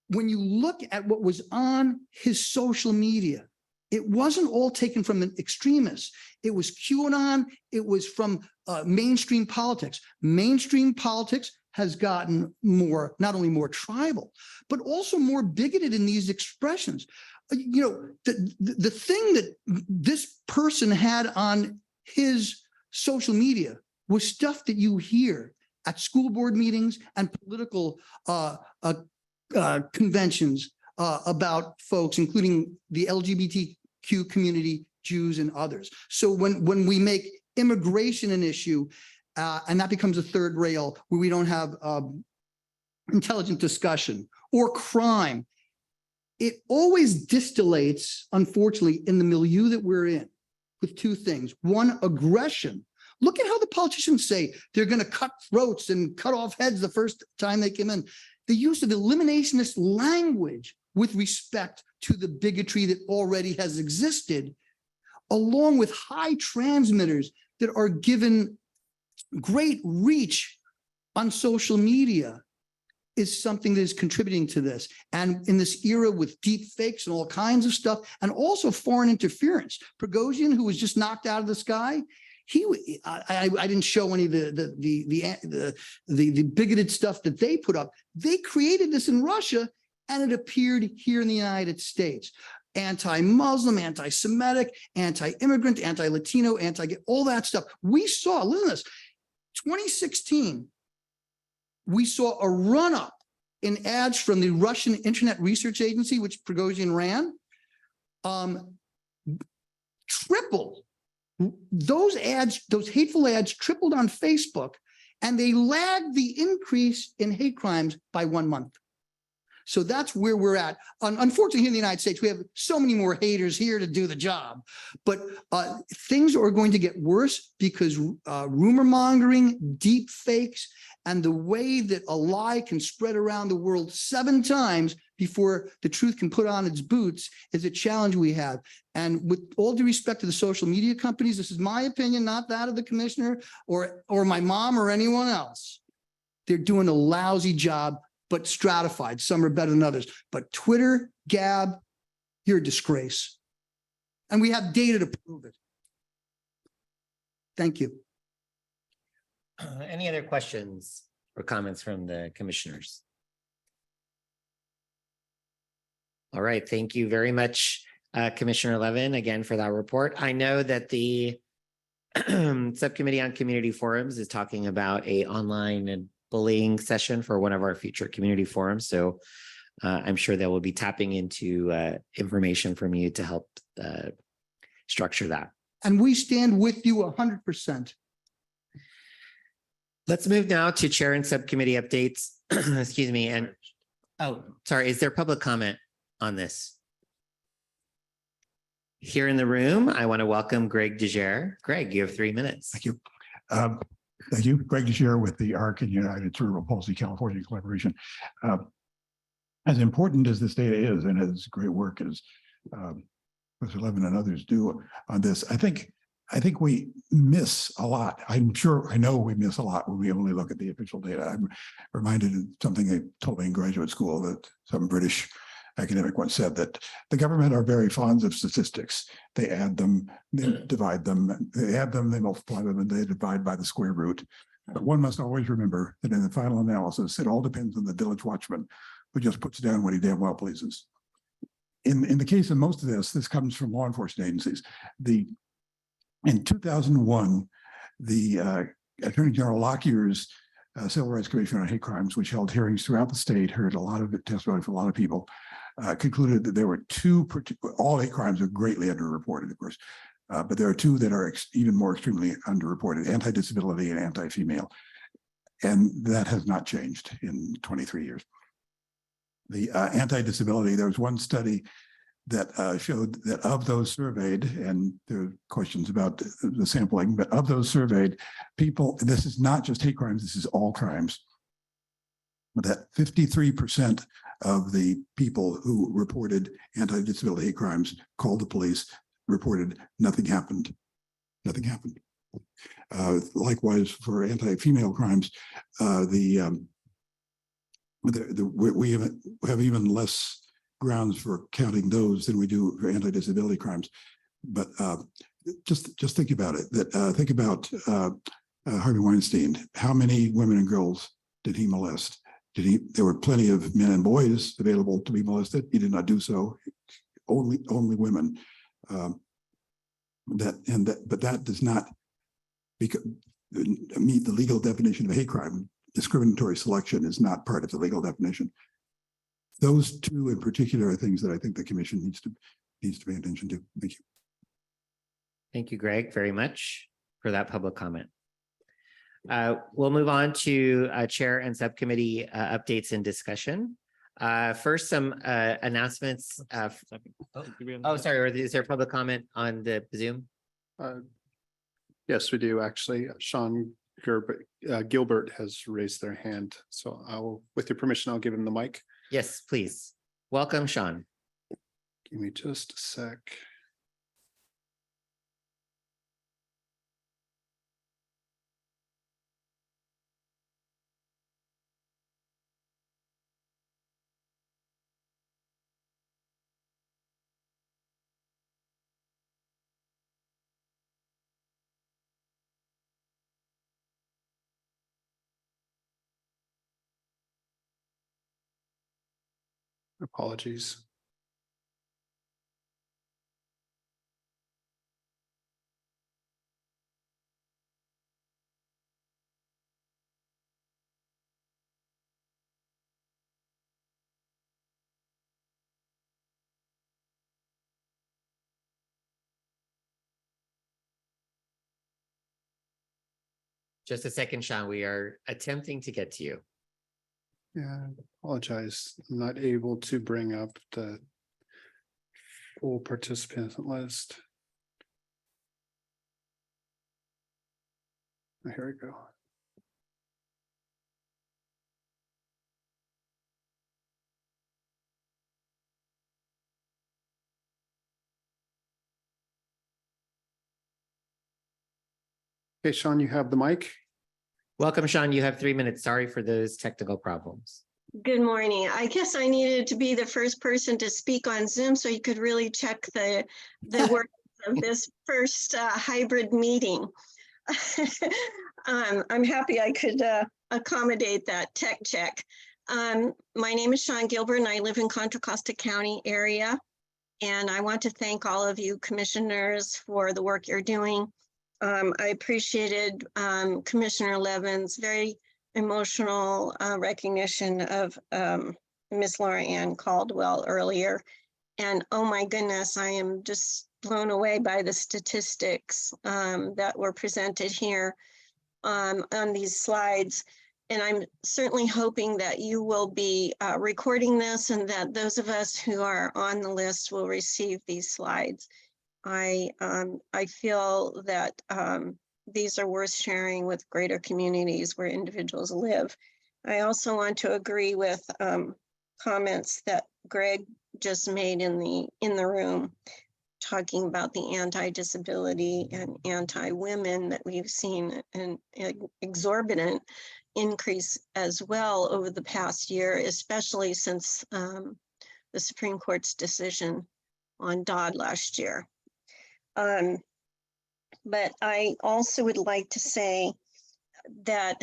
When you look at what was on his social media, it wasn't all taken from the extremists. It was QAnon. It was from mainstream politics. Mainstream politics has gotten more, not only more tribal, but also more bigoted in these expressions. The thing that this person had on his social media was stuff that you hear at school board meetings and political conventions about folks, including the LGBTQ community, Jews, and others. So when we make immigration an issue, and that becomes a third rail where we don't have intelligent discussion, or crime, it always distillates, unfortunately, in the milieu that we're in with two things. One, aggression. Look at how the politicians say they're going to cut throats and cut off heads the first time they came in. The use of eliminationist language with respect to the bigotry that already has existed, along with high transmitters that are given great reach on social media, is something that is contributing to this. And in this era with deep fakes and all kinds of stuff, and also foreign interference, Prigozhin, who was just knocked out of the sky, I didn't show any of the bigoted stuff that they put up. They created this in Russia, and it appeared here in the United States. Anti-Muslim, anti-Semitic, anti-immigrant, anti-Latino, all that stuff. We saw, listen to this, 2016, we saw a run up in ads from the Russian Internet Research Agency, which Prigozhin ran, triple. Those ads, those hateful ads tripled on Facebook, and they lagged the increase in hate crimes by 1 month. So that's where we're at. Unfortunately, here in the United States, we have so many more haters here to do the job. But things are going to get worse because rumor mongering, deep fakes, and the way that a lie can spread around the world 7 times before the truth can put on its boots is a challenge we have. And with all due respect to the social media companies, this is my opinion, not that of the commissioner or my mom or anyone else. They're doing a lousy job, but stratified. Some are better than others. But Twitter, Gab, you're a disgrace. And we have data to prove it. Thank you. Any other questions or comments from the commissioners? All right, thank you very much, Commissioner Levin, again for that report. I know that the Subcommittee on Community Forums is talking about a online and bullying session for one of our future community forums. So I'm sure they will be tapping into information from you to help structure that. And we stand with you 100%. Let's move now to chair and subcommittee updates. Excuse me. And sorry, is there public comment on this? Here in the room, I want to welcome Greg DeJere. Greg, you have 3 minutes. Thank you. Thank you. Greg DeJere with the ARC and United Cerebral Palsy California Collaboration. As important as this data is, and as great work as Professor Levin and others do on this, I think we miss a lot. I know we miss a lot when we only look at the official data. I'm reminded of something they told me in graduate school that some British academic once said, that the government are very fond of statistics. They add them, they divide them, they add them, they multiply them, and they divide by the square root. But one must always remember that in the final analysis, it all depends on the village watchman who just puts down what he damn well pleases. In the case of most of this comes from law enforcement agencies. In 2001, the Attorney General Lockyer's Civil Rights Commission on Hate Crimes, which held hearings throughout the state, heard a lot of testimony from a lot of people, concluded that there were all hate crimes are greatly underreported, of course, but there are 2 that are even more extremely underreported: anti-disability and anti-female. And that has not changed in 23 years. The anti-disability, there was one study that showed that of those surveyed, and there are questions about the sampling, but of those surveyed people, this is not just hate crimes, this is all crimes, that 53% of the people who reported anti-disability hate crimes called the police, reported nothing happened. Nothing happened. Likewise, for anti-female crimes, we have even less grounds for counting those than we do for anti-disability crimes. But just think about it. Think about Harvey Weinstein. How many women and girls did he molest? There were plenty of men and boys available to be molested. He did not do so. Only women. But that does not meet the legal definition of hate crime. Discriminatory selection is not part of the legal definition. Those 2 in particular are things that I think the commission needs to pay attention to. Thank you. Thank you, Greg, very much for that public comment. We'll move on to chair and subcommittee updates and discussion. First, some announcements. Sorry, or is there public comment on the Zoom? Yes, we do actually. Sean Gilbert has raised their hand. So with your permission, I'll give him the mic. Yes, please. Welcome, Sean. Give me just a sec. Apologies. Just a second, Sean. We are attempting to get to you. Yeah, apologize. I'm not able to bring up the full participant list. Here we go. Okay, Sean, you have the mic. Welcome, Sean. You have 3 minutes. Sorry for those technical problems. Good morning. I guess I needed to be the first person to speak on Zoom so you could really check the work of this first hybrid meeting. I'm happy I could accommodate that tech check. My name is Sean Gilbert and I live in Contra Costa County area. And I want to thank all of you commissioners for the work you're doing. I appreciated Commissioner Levin's very emotional recognition of Miss Laura Ann Caldwell earlier. And oh my goodness, I am just blown away by the statistics that were presented here on these slides. And I'm certainly hoping that you will be recording this and that those of us who are on the list will receive these slides. I feel that these are worth sharing with greater communities where individuals live. I also want to agree with comments that Greg just made in the room, talking about the anti-disability and anti-women that we've seen an exorbitant increase as well over the past year, especially since the Supreme Court's decision on Dodd last year. But I also would like to say that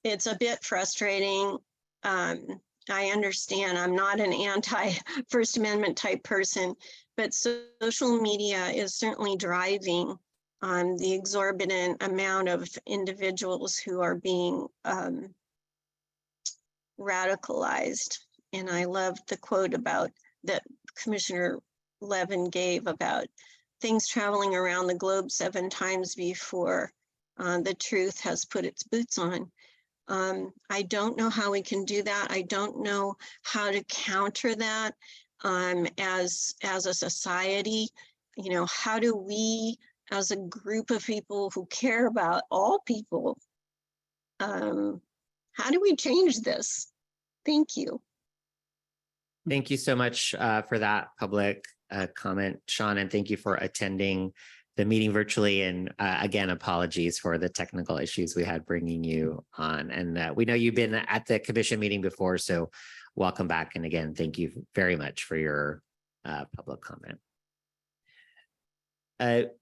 it's a bit frustrating. I understand I'm not an anti-First Amendment type person, but social media is certainly driving the exorbitant amount of individuals who are being radicalized. And I love the quote about that Commissioner Levin gave about things traveling around the globe 7 times before the truth has put its boots on. I don't know how we can do that. I don't know how to counter that as a society. You know, how do we, as a group of people who care about all people, how do we change this? Thank you. Thank you so much for that public comment, Sean, and thank you for attending the meeting virtually. And again, apologies for the technical issues we had bringing you on. And we know you've been at the commission meeting before, so welcome back. And again, thank you very much for your public comment.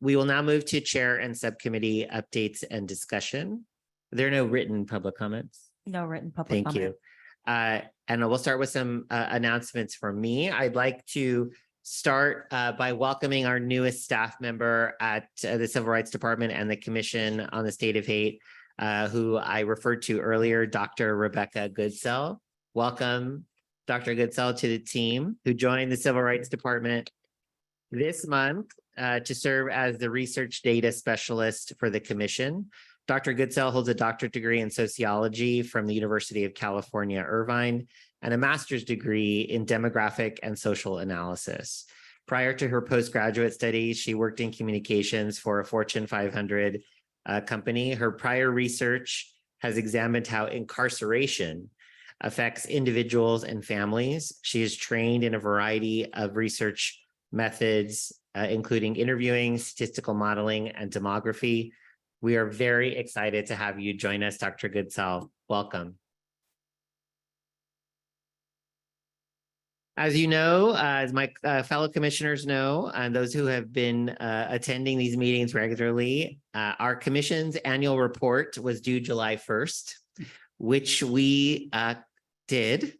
We will now move to chair and subcommittee updates and discussion. There are no written public comments. No written public Thank comment. you. And we'll start with some announcements from me. I'd like to start by welcoming our newest staff member at the Civil Rights Department and the Commission on the State of Haight, who I referred to earlier, Dr. Rebecca Goodsell. Welcome, Dr. Goodsell, to the team, who joined the Civil Rights Department this month to serve as the research data specialist for the Commission. Dr. Goodsell holds a doctorate degree in sociology from the University of California, Irvine, and a master's degree in demographic and social analysis. Prior to her postgraduate studies, she worked in communications for a Fortune 500 company. Her prior research has examined how incarceration affects individuals and families. She is trained in a variety of research methods, including interviewing, statistical modeling, and demography. We are very excited to have you join us, Dr. Goodsell. Welcome. As you know, as my fellow commissioners know, and those who have been attending these meetings regularly, our commission's annual report was due July 1st, which we did.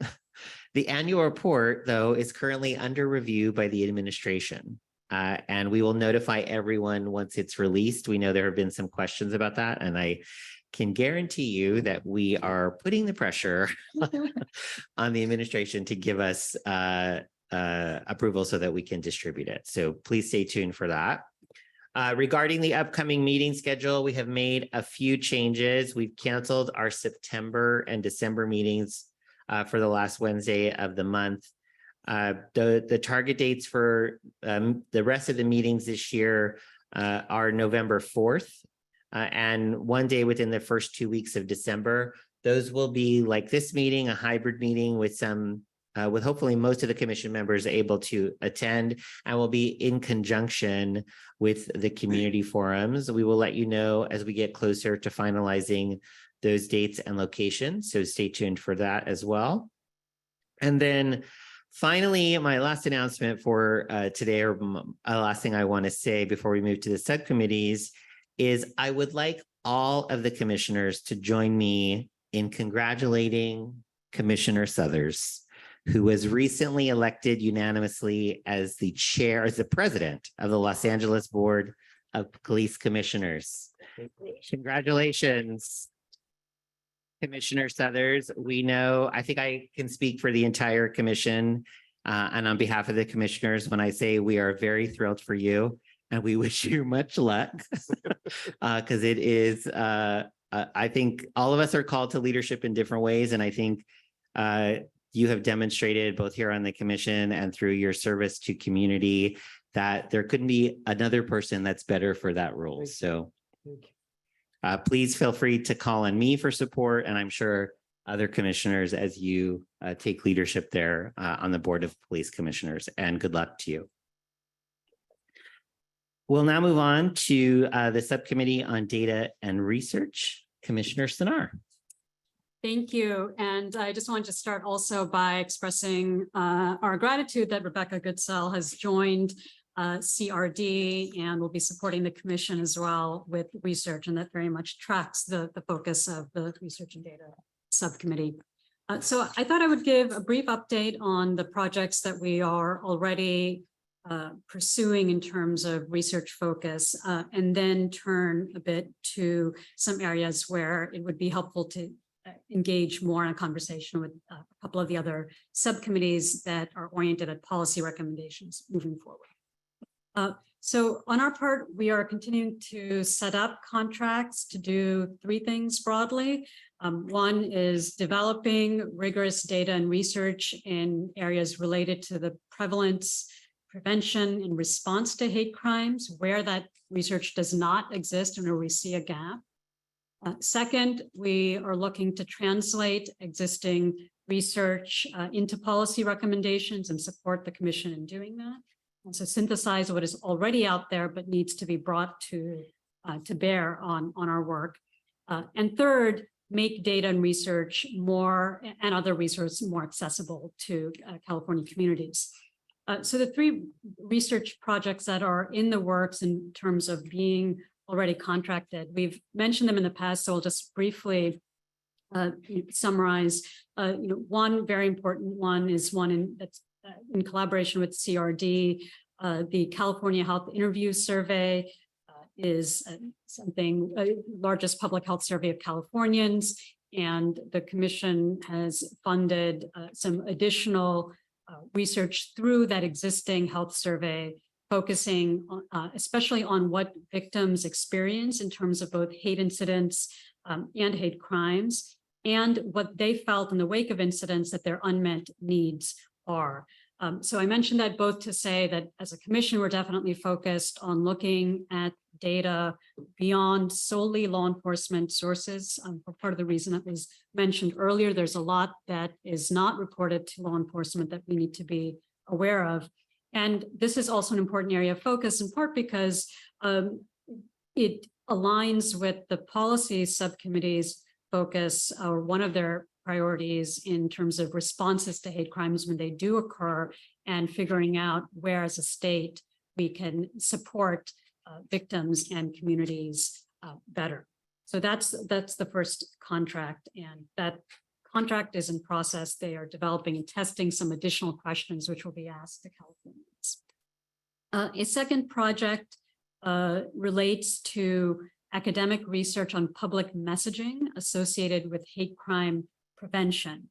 The annual report, though, is currently under review by the administration. And we will notify everyone once it's released. We know there have been some questions about that, and I can guarantee you that we are putting the pressure on the administration to give us approval so that we can distribute it. So please stay tuned for that. Regarding the upcoming meeting schedule, we have made a few changes. We've canceled our September and December meetings for the last Wednesday of the month. The target dates for the rest of the meetings this year are November 4th and one day within the first 2 weeks of December. Those will be like this meeting, a hybrid meeting with with hopefully most of the commission members able to attend, and will be in conjunction with the community forums. We will let you know as we get closer to finalizing those dates and locations. So stay tuned for that as well. And then finally, my last announcement for today, or last thing I want to say before we move to the subcommittees, is I would like all of the commissioners to join me in congratulating Commissioner Suthers, who was recently elected unanimously as the president of the Los Angeles Board of Police Commissioners. Congratulations, Commissioner Suthers. We know, I think I can speak for the entire commission and on behalf of the commissioners when I say we are very thrilled for you and we wish you much luck because it is, I think all of us are called to leadership in different ways. And I think you have demonstrated both here on the commission and through your service to community that there couldn't be another person that's better for that role. So please feel free to call on me for support, and I'm sure other commissioners as you take leadership there on the Board of Police Commissioners, and good luck to you. We'll now move on to the Subcommittee on Data and Research. Commissioner Sinar. Thank you. And I just wanted to start also by expressing our gratitude that Rebecca Goodsell has joined CRD and will be supporting the commission as well with research, and that very much tracks the focus of the Research and Data Subcommittee. So I thought I would give a brief update on the projects that we are already pursuing in terms of research focus, and then turn a bit to some areas where it would be helpful to engage more in a conversation with a couple of the other subcommittees that are oriented at policy recommendations moving forward. So on our part, we are continuing to set up contracts to do three things broadly. One is developing rigorous data and research in areas related to the prevalence, prevention, and response to hate crimes, where that research does not exist and where we see a gap. Second, we are looking to translate existing research into policy recommendations and support the commission in doing that. And so synthesize what is already out there, but needs to be brought to bear on our work. And third, make data and research more and other resources more accessible to California communities. So the three research projects that are in the works in terms of being already contracted, we've mentioned them in the past, so I'll just briefly summarize. One very important one is one that's in collaboration with CRD. The California Health Interview Survey is largest public health survey of Californians, and the commission has funded some additional research through that existing health survey, focusing especially on what victims experience in terms of both hate incidents and hate crimes, and what they felt in the wake of incidents that their unmet needs are. So I mentioned that both to say that as a commission, we're definitely focused on looking at data beyond solely law enforcement sources. For part of the reason that was mentioned earlier, there's a lot that is not reported to law enforcement that we need to be aware of. And this is also an important area of focus, in part because it aligns with the policy subcommittee's focus, or one of their priorities in terms of responses to hate crimes when they do occur, and figuring out where as a state we can support victims and communities better. So that's the first contract, and that contract is in process. They are developing and testing some additional questions which will be asked to Californians. A second project relates to academic research on public messaging associated with hate crime prevention.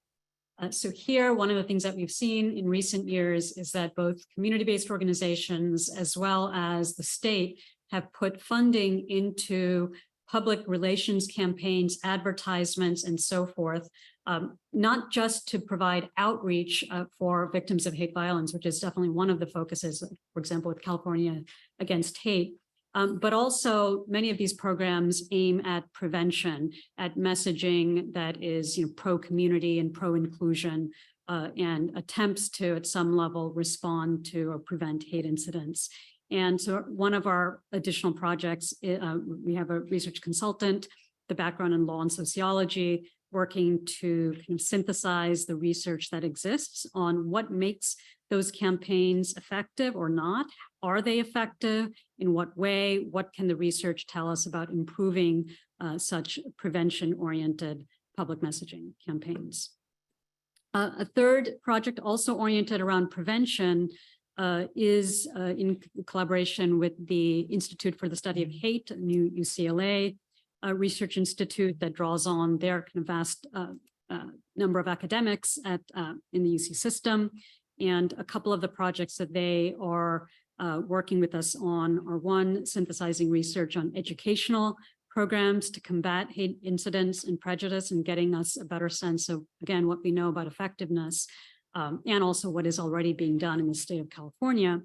So here, one of the things that we've seen in recent years is that both community-based organizations as well as the state have put funding into public relations campaigns, advertisements, and so forth, not just to provide outreach for victims of hate violence, which is definitely one of the focuses, for example, with California Against Hate, but also many of these programs aim at prevention, at messaging that is, pro-community and pro-inclusion, and attempts to, at some level, respond to or prevent hate incidents. And so one of our additional projects, we have a research consultant, the background in law and sociology, working to kind of synthesize the research that exists on what makes those campaigns effective or not. Are they effective? In what way? What can the research tell us about improving such prevention-oriented public messaging campaigns? A third project also oriented around prevention is in collaboration with the Institute for the Study of Hate, a new UCLA research institute that draws on their kind of vast number of academics in the UC system. And a couple of the projects that they are working with us on are, one, synthesizing research on educational programs to combat hate incidents and prejudice, and getting us a better sense of, again, what we know about effectiveness, and also what is already being done in the state of California.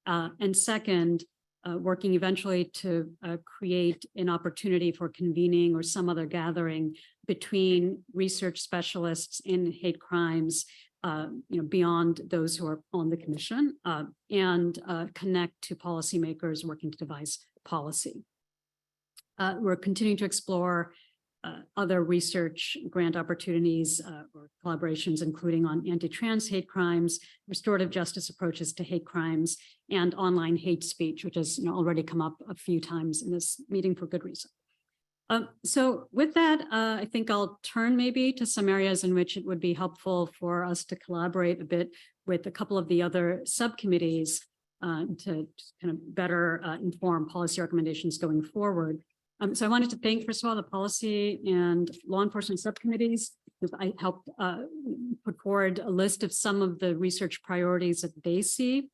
And second, working eventually to create an opportunity for convening or some other gathering between research specialists in hate crimes, beyond those who are on the commission, and connect to policymakers working to devise policy. We're continuing to explore other research grant opportunities or collaborations, including on anti-trans hate crimes, restorative justice approaches to hate crimes, and online hate speech, which has already come up a few times in this meeting for good reason. So with that, I think I'll turn maybe to some areas in which it would be helpful for us to collaborate a bit with a couple of the other subcommittees to kind of better inform policy recommendations going forward. So I wanted to thank, first of all, the policy and law enforcement subcommittees. I helped put forward a list of some of the research priorities that they see.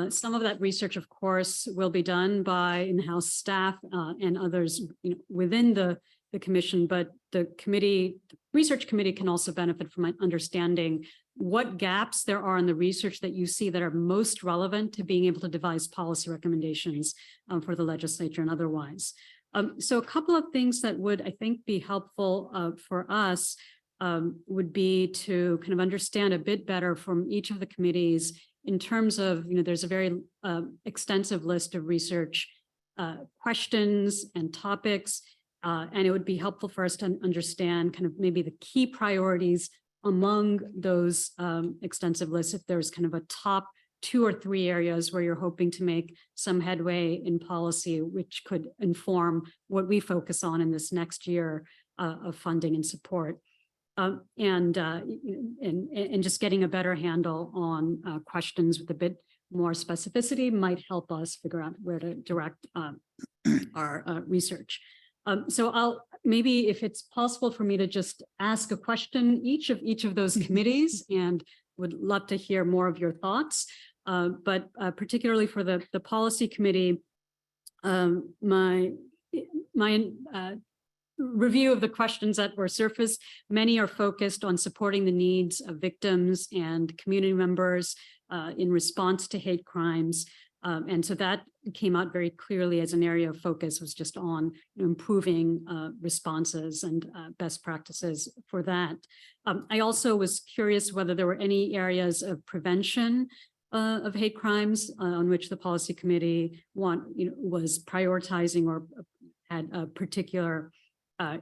Some of that research, of course, will be done by in-house staff and others within the commission, but the research committee can also benefit from understanding what gaps there are in the research that you see that are most relevant to being able to devise policy recommendations for the legislature and otherwise. So a couple of things that would, I think, be helpful for us would be to kind of understand a bit better from each of the committees in terms of, there's a very extensive list of research questions and topics, and it would be helpful for us to understand kind of maybe the key priorities among those extensive lists, if there's kind of a top 2 or 3 areas where you're hoping to make some headway in policy, which could inform what we focus on in this next year of funding and support. And just getting a better handle on questions with a bit more specificity might help us figure out where to direct our research. So I'll maybe, if it's possible for me to just ask a question each of those committees, and would love to hear more of your thoughts. But particularly for the policy committee, my review of the questions that were surfaced, many are focused on supporting the needs of victims and community members in response to hate crimes. And so that came out very clearly as an area of focus, was just on improving responses and best practices for that. I also was curious whether there were any areas of prevention of hate crimes on which the policy committee was prioritizing or had a particular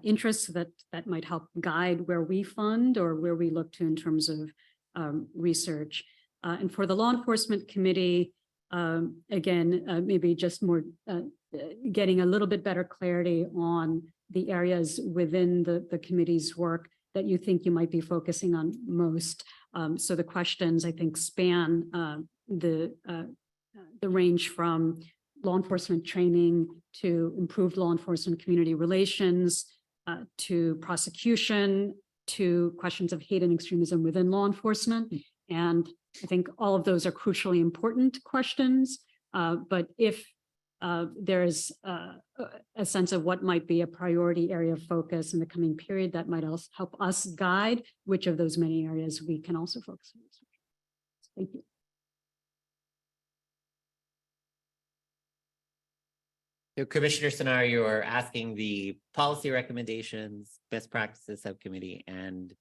interest that might help guide where we fund or where we look to in terms of research. And for the law enforcement committee, again, maybe just more getting a little bit better clarity on the areas within the committee's work that you think you might be focusing on most. So the questions, I think, span the range from law enforcement training to improved law enforcement community relations, to prosecution, to questions of hate and extremism within law enforcement. And I think all of those are crucially important questions. But if there is a sense of what might be a priority area of focus in the coming period that might also help us guide which of those many areas we can also focus on. Thank you. So Commissioner Sonar, you are asking the policy recommendations, best practices subcommittee and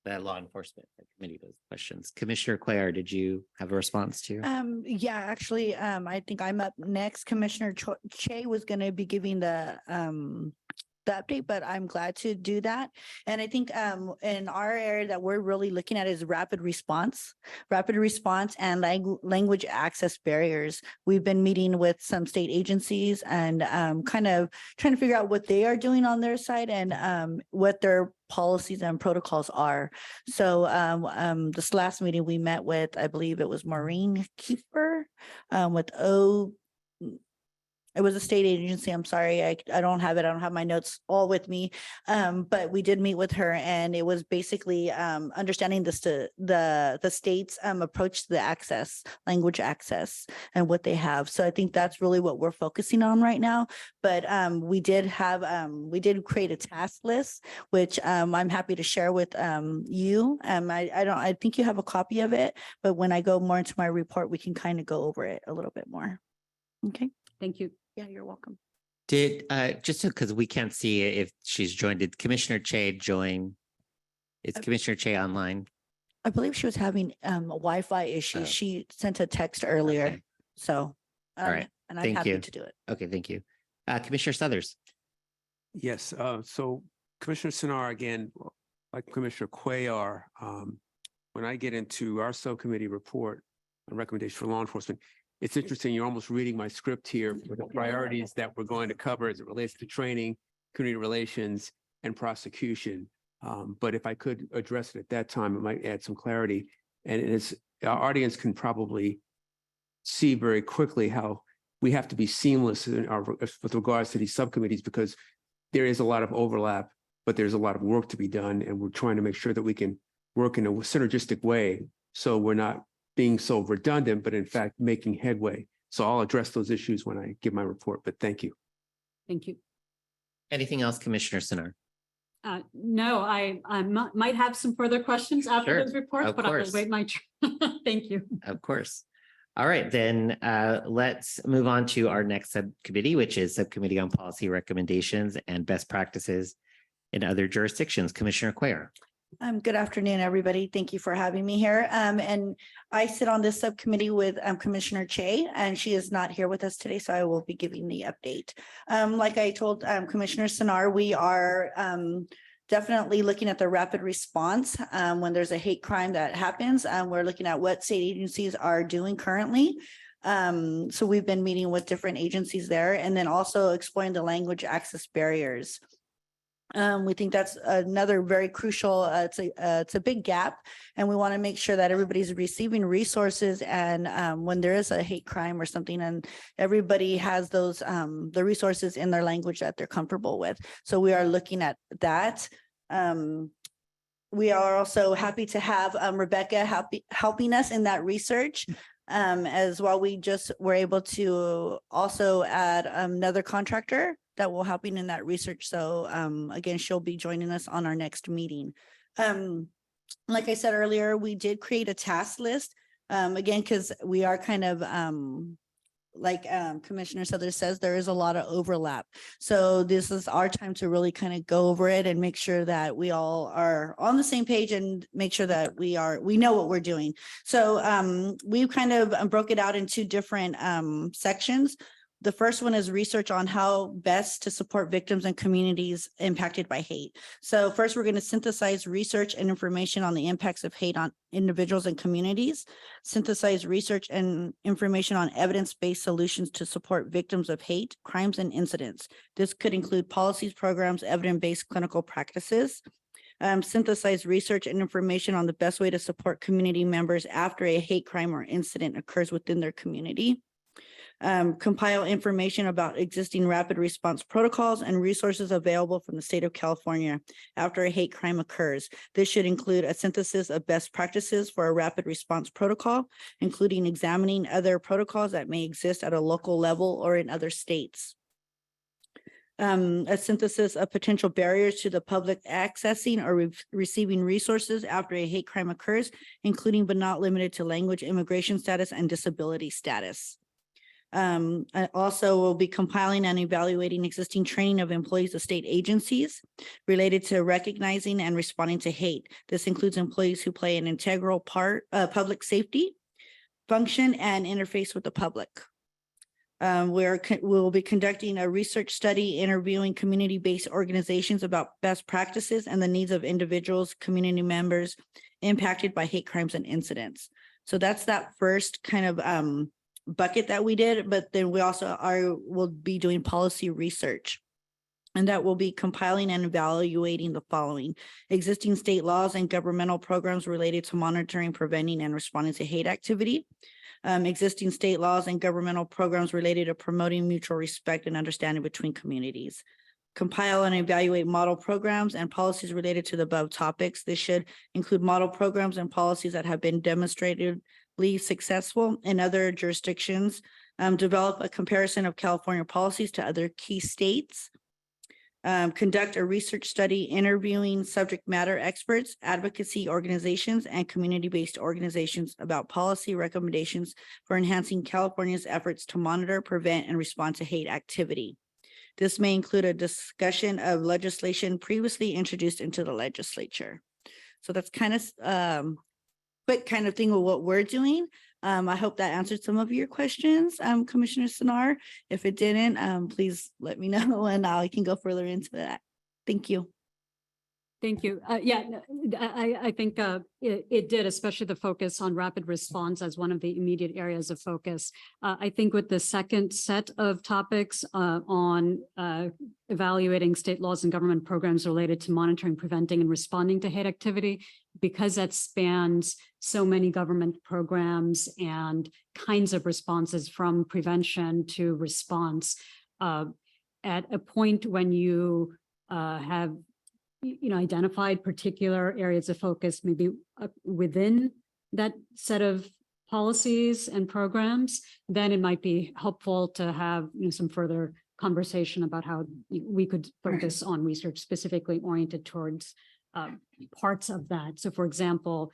the law enforcement committee those questions. Commissioner Cuellar, did you have a response to? Yeah, actually, I think I'm up next. Commissioner Che was gonna be giving the update, but I'm glad to do that. And I think in our area that we're really looking at is rapid response and language access barriers. We've been meeting with some state agencies and kind of trying to figure out what they are doing on their side and what their policies and protocols are. So this last meeting we met with, I believe it was Maureen Kiefer with it was a state agency. I'm sorry. I don't have it. I don't have my notes all with me. But we did meet with her and it was basically understanding the state's approach to the language access and what they have. So I think that's really what we're focusing on right now. But we did create a task list, which I'm happy to share with you. I think you have a copy of it, but when I go more into my report, we can kind of go over it a little bit more. Okay. Thank you. Yeah, you're welcome. Did just because we can't see if she's joined, did Commissioner Che join? Is Commissioner Che online? I believe she was having Wi-Fi issues. Oh. She sent a text earlier, Okay. so. All right. And I'm Thank happy you. to do it. Okay, thank you. Commissioner Suthers. Yes, so Commissioner Sonar, again, like Commissioner Cuellar, when I get into our subcommittee report on recommendation for law enforcement, it's interesting, you're almost reading my script here for the priorities that we're going to cover as it relates to training, community relations, and prosecution. But if I could address it at that time, it might add some clarity. And it is, our audience can probably see very quickly how we have to be seamless in our, with regards to these subcommittees, because there is a lot of overlap, but there's a lot of work to be done. And we're trying to make sure that we can work in a synergistic way. So we're not being so redundant, but in fact, making headway. So I'll address those issues when I give my report, but thank you. Thank you. Anything else, Commissioner Sonar? No, I might have some further questions after Sure, those reports, of but I'll course. just wait my turn. Thank you. Of course. All right, then let's move on to our next subcommittee, which is Subcommittee on Policy Recommendations and Best Practices in Other Jurisdictions. Commissioner Cuellar. Good afternoon, everybody. Thank you for having me here. And I sit on this subcommittee with Commissioner Che, and she is not here with us today, so I will be giving the update. Like I told Commissioner Sonar, we are definitely looking at the rapid response when there's a hate crime that happens. We're looking at what state agencies are doing currently. So we've been meeting with different agencies there, and then also exploring the language access barriers. We think that's another very crucial, it's a big gap, and we want to make sure that everybody's receiving resources, and when there is a hate crime or something, and everybody has those the resources in their language that they're comfortable with. So we are looking at that. We are also happy to have Rebecca helping us in that research. As well, we just were able to also add another contractor that will helping in that research. So again, she'll be joining us on our next meeting. Like I said earlier, we did create a task list again, because we are kind of like Commissioner Suthers says, there is a lot of overlap. So this is our time to really kind of go over it and make sure that we all are on the same page and make sure that we know what we're doing. So we've kind of broke it out in two different sections. The first one is research on how best to support victims and communities impacted by hate. So first, we're going to synthesize research and information on the impacts of hate on individuals and communities, synthesize research and information on evidence-based solutions to support victims of hate, crimes, and incidents. This could include policies, programs, evidence-based clinical practices, synthesize research and information on the best way to support community members after a hate crime or incident occurs within their community. Compile information about existing rapid response protocols and resources available from the state of California after a hate crime occurs. This should include a synthesis of best practices for a rapid response protocol, including examining other protocols that may exist at a local level or in other states. A synthesis of potential barriers to the public accessing or receiving resources after a hate crime occurs, including but not limited to language, immigration status, and disability status. Also, we'll be compiling and evaluating existing training of employees of state agencies related to recognizing and responding to hate. This includes employees who play an integral part, public safety function and interface with the public. We'll be conducting a research study interviewing community-based organizations about best practices and the needs of individuals, community members impacted by hate crimes and incidents. So that's that first kind of bucket that we did, but then we also will be doing policy research. And that will be compiling and evaluating the following: existing state laws and governmental programs related to monitoring, preventing, and responding to hate activity. Existing state laws and governmental programs related to promoting mutual respect and understanding between communities. Compile and evaluate model programs and policies related to the above topics. This should include model programs and policies that have been demonstrably successful in other jurisdictions. Develop a comparison of California policies to other key states. Conduct a research study interviewing subject matter experts, advocacy organizations, and community-based organizations about policy recommendations for enhancing California's efforts to monitor, prevent, and respond to hate activity. This may include a discussion of legislation previously introduced into the legislature. So that's kind of quick kind of thing with what we're doing. I hope that answered some of your questions, Commissioner Sinar. If it didn't, please let me know and I can go further into that. Thank you. Thank you. Yeah, no, I think it did, especially the focus on rapid response as one of the immediate areas of focus. I think with the second set of topics on evaluating state laws and government programs related to monitoring, preventing, and responding to hate activity, because that spans so many government programs and kinds of responses from prevention to response, at a point when you have identified particular areas of focus, maybe within that set of policies and programs, then it might be helpful to have some further conversation about how we could focus on research specifically oriented towards parts of that. So for example,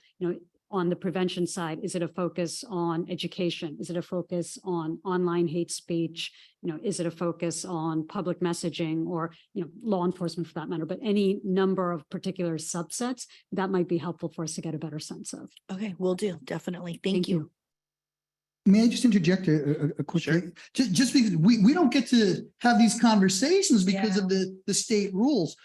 on the prevention side, is it a focus on education? Is it a focus on online hate speech? Is it a focus on public messaging or, law enforcement for that matter, but any number of particular subsets that might be helpful for us to get a better sense of. Okay, will do. Definitely. Thank you. May I just interject a quick thing? Just because we don't get to have these conversations because of the state rules.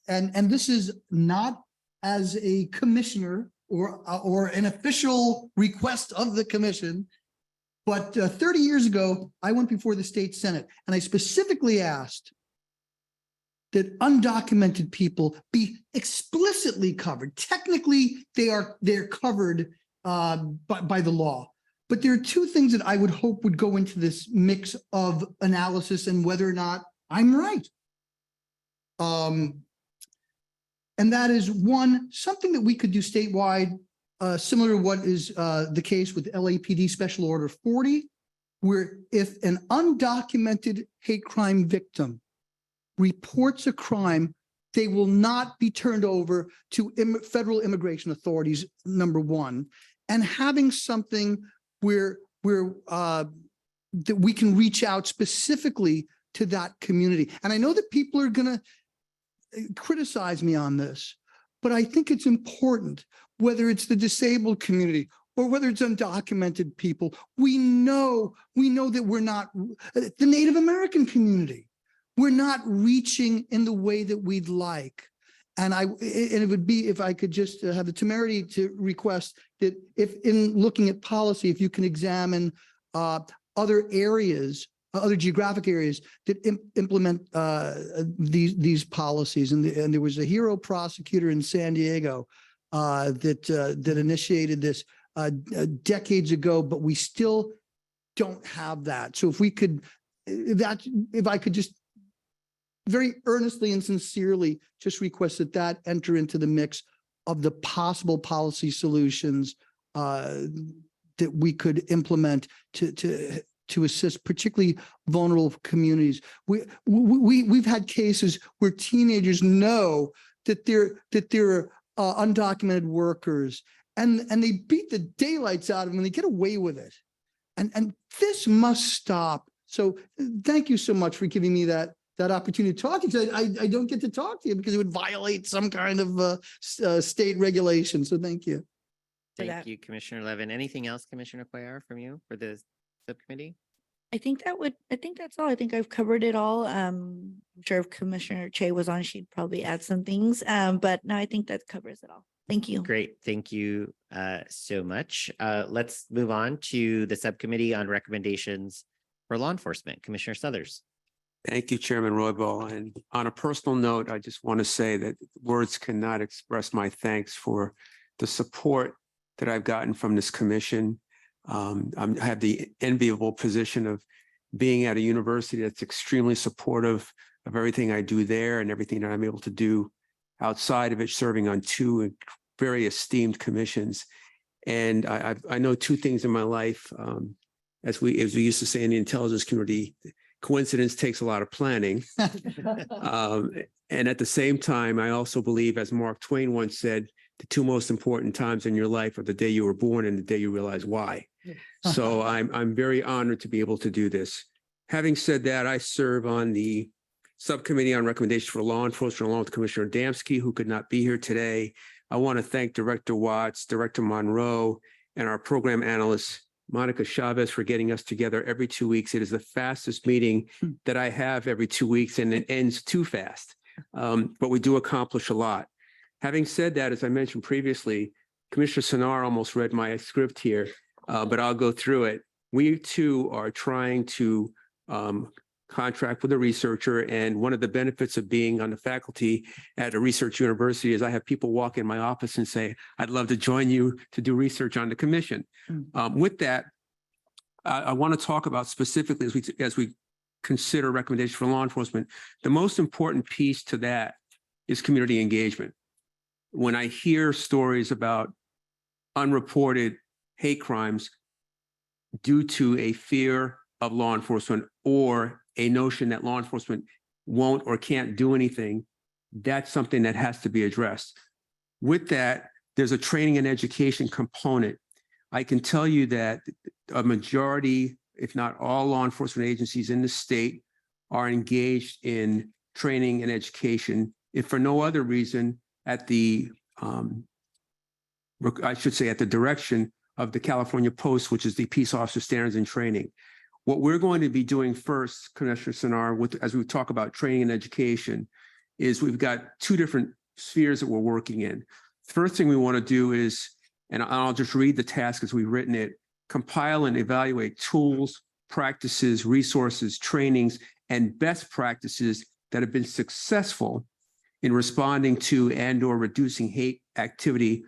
And this is not as a commissioner or an official request of the commission. But 30 years ago, I went before the state Senate and I specifically asked that undocumented people be explicitly covered. Technically, they're covered by the law. But there are two things that I would hope would go into this mix of analysis and whether or not I'm right. And that is one, something that we could do statewide, similar to what is the case with LAPD Special Order 40, where if an undocumented hate crime victim reports a crime, they will not be turned over to federal immigration authorities, number one. And having something where that we can reach out specifically to that community. And I know that people are going to criticize me on this, but I think it's important, whether it's the disabled community or whether it's undocumented people. We know that we're not the Native American community. We're not reaching in the way that we'd like. And it would be, if I could just have the temerity to request that if in looking at policy, if you can examine other areas, other geographic areas that implement these policies. And there was a hero prosecutor in San Diego that initiated this decades ago, but we still don't have that. So if we could, if I could just very earnestly and sincerely just request that that enter into the mix of the possible policy solutions that we could implement to assist particularly vulnerable communities. We've had cases where teenagers know that they're undocumented workers and they beat the daylights out of them and they get away with it. And this must stop. So thank you so much for giving me that opportunity to talk to you. I don't get to talk to you because it would violate some kind of state regulation. So thank you. For Thank that. you, Commissioner Levin. Anything else, Commissioner Cuellar, from you for the subcommittee? I think that's all. I think I've covered it all. I'm sure if Commissioner Che was on, she'd probably add some things. But no, I think that covers it all. Thank you. Great. Thank you so much. Let's move on to the subcommittee on recommendations for law enforcement. Commissioner Suthers. Thank you, Chairman Roybal. And on a personal note, I just want to say that words cannot express my thanks for the support that I've gotten from this commission. I have the enviable position of being at a university that's extremely supportive of everything I do there and everything that I'm able to do outside of it, serving on two very esteemed commissions. And I know two things in my life. As we used to say in the intelligence community, coincidence takes a lot of planning. And at the same time, I also believe, as Mark Twain once said, the two most important times in your life are the day you were born and the day you realize why. So I'm very honored to be able to do this. Having said that, I serve on the subcommittee on recommendations for law enforcement along with Commissioner Adamski, who could not be here today. I want to thank Director Watts, Director Monroe, and our program analyst, Monica Chavez, for getting us together every 2 weeks. It is the fastest meeting that I have every 2 weeks, and it ends too fast. But we do accomplish a lot. Having said that, as I mentioned previously, Commissioner Sinar almost read my script here, but I'll go through it. We too are trying to contract with a researcher, and one of the benefits of being on the faculty at a research university is I have people walk in my office and say, I'd love to join you to do research on the commission. With that, I want to talk about specifically as we consider recommendations for law enforcement, the most important piece to that is community engagement. When I hear stories about unreported hate crimes due to a fear of law enforcement or a notion that law enforcement won't or can't do anything, that's something that has to be addressed. With that, there's a training and education component. I can tell you that a majority, if not all, law enforcement agencies in the state are engaged in training and education, if for no other reason, at the, I should say, at the direction of the California Post, which is the Peace Officer Standards and Training. What we're going to be doing first, Commissioner Sinar, as we talk about training and education, is we've got two different spheres that we're working in. First thing we want to do is, and I'll just read the task as we've written it, compile and evaluate tools, practices, resources, trainings, and best practices that have been successful in responding to and/or reducing hate activity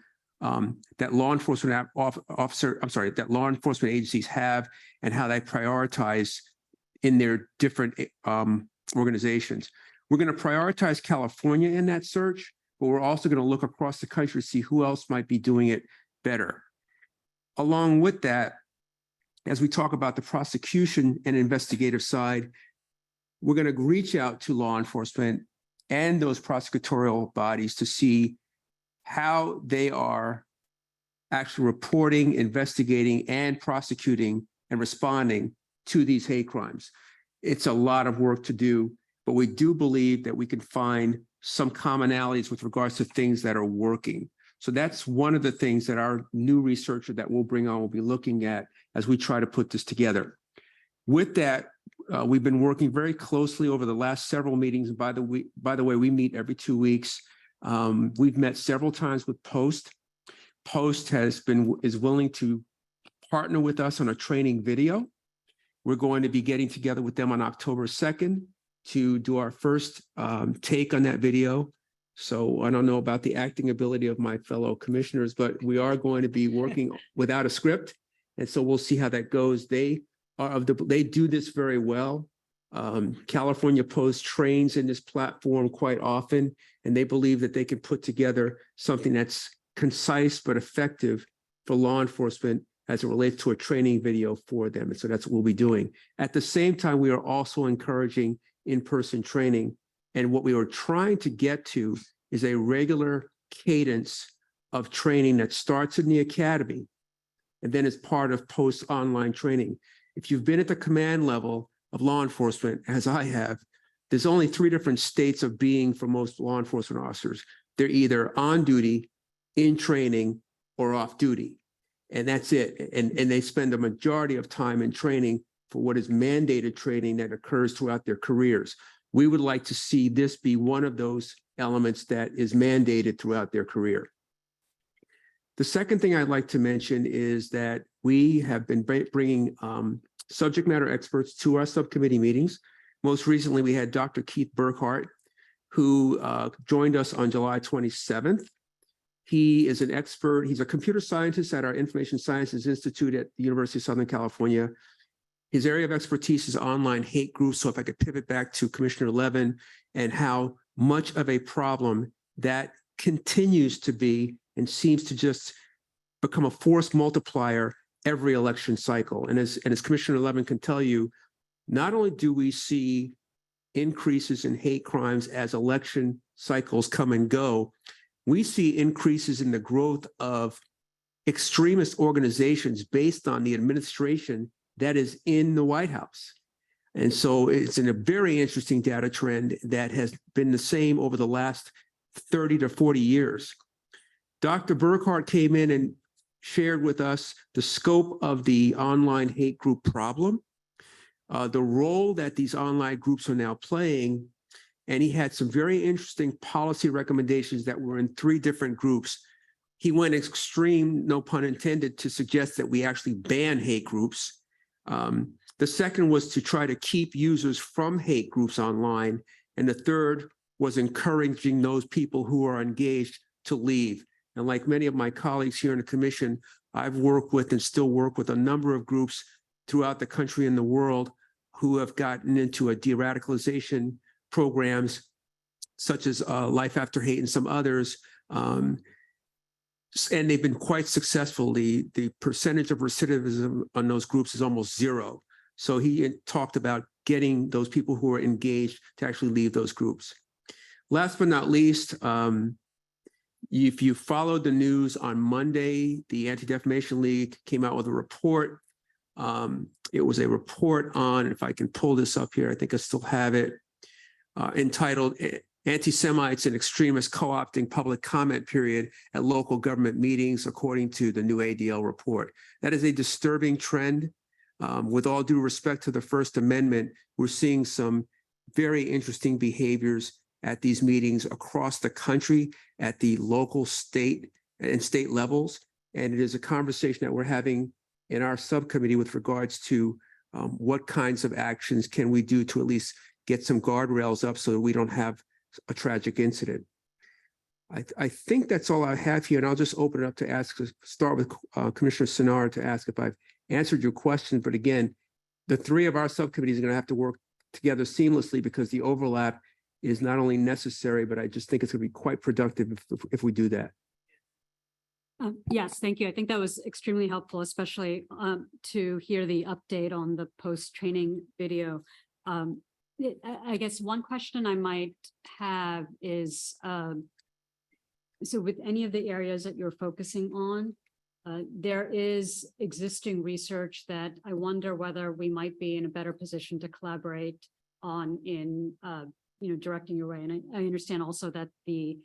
that law enforcement that law enforcement agencies have and how they prioritize in their different organizations. We're going to prioritize California in that search, but we're also going to look across the country to see who else might be doing it better. Along with that, as we talk about the prosecution and investigative side, we're going to reach out to law enforcement and those prosecutorial bodies to see how they are actually reporting, investigating, and prosecuting and responding to these hate crimes. It's a lot of work to do, but we do believe that we can find some commonalities with regards to things that are working. So that's one of the things that our new researcher that we'll bring on will be looking at as we try to put this together. With that, we've been working very closely over the last several meetings. By the way, we meet every 2 weeks. We've met several times with Post. Post is willing to partner with us on a training video. We're going to be getting together with them on October 2nd to do our first take on that video. So I don't know about the acting ability of my fellow commissioners, but we are going to be working without a script. And so we'll see how that goes. They they do this very well. California Post trains in this platform quite often, and they believe that they can put together something that's concise but effective for law enforcement as it relates to a training video for them. And so that's what we'll be doing. At the same time, we are also encouraging in-person training. And what we are trying to get to is a regular cadence of training that starts in the academy and then is part of post online training. If you've been at the command level of law enforcement, as I have, there's only 3 different states of being for most law enforcement officers. They're either on duty, in training, or off duty. And that's it. And they spend a majority of time in training for what is mandated training that occurs throughout their careers. We would like to see this be one of those elements that is mandated throughout their career. The second thing I'd like to mention is that we have been bringing subject matter experts to our subcommittee meetings. Most recently, we had Dr. Keith Burkhart, who joined us on July 27th. He is an expert. He's a computer scientist at our Information Sciences Institute at the University of Southern California. His area of expertise is online hate groups. So if I could pivot back to Commissioner Levin and how much of a problem that continues to be and seems to just become a force multiplier every election cycle. And as Commissioner Levin can tell you, not only do we see increases in hate crimes as election cycles come and go, we see increases in the growth of extremist organizations based on the administration that is in the White House. And so it's a very interesting data trend that has been the same over the last 30 to 40 years. Dr. Burkhart came in and shared with us the scope of the online hate group problem, the role that these online groups are now playing, and he had some very interesting policy recommendations that were in 3 different groups. He went extreme, no pun intended, to suggest that we actually ban hate groups. The second was to try to keep users from hate groups online. And the third was encouraging those people who are engaged to leave. And like many of my colleagues here in the commission, I've worked with and still work with a number of groups throughout the country and the world who have gotten into a de-radicalization programs such as Life After Hate and some others. And they've been quite successful. The percentage of recidivism on those groups is almost 0. So he talked about getting those people who are engaged to actually leave those groups. Last but not least, if you followed the news on Monday, the Anti-Defamation League came out with a report. It was a report on, if I can pull this up here, I think I still have it, entitled Anti-Semites and Extremists Co-opting Public Comment Period at Local Government Meetings, according to the new ADL report. That is a disturbing trend. With all due respect to the First Amendment, we're seeing some very interesting behaviors at these meetings across the country at the local, state, and state levels. And it is a conversation that we're having in our subcommittee with regards to what kinds of actions can we do to at least get some guardrails up so that we don't have a tragic incident. I think that's all I have here, and I'll just open it up to start with Commissioner Sinar to ask if I've answered your question. But again, the 3 of our subcommittees are going to have to work together seamlessly because the overlap is not only necessary, but I just think it's going to be quite productive if we do that. Yes, thank you. I think that was extremely helpful, especially to hear the update on the post-training video. I guess one question I might have is, so with any of the areas that you're focusing on, there is existing research that I wonder whether we might be in a better position to collaborate on in, directing your way. And I understand also that the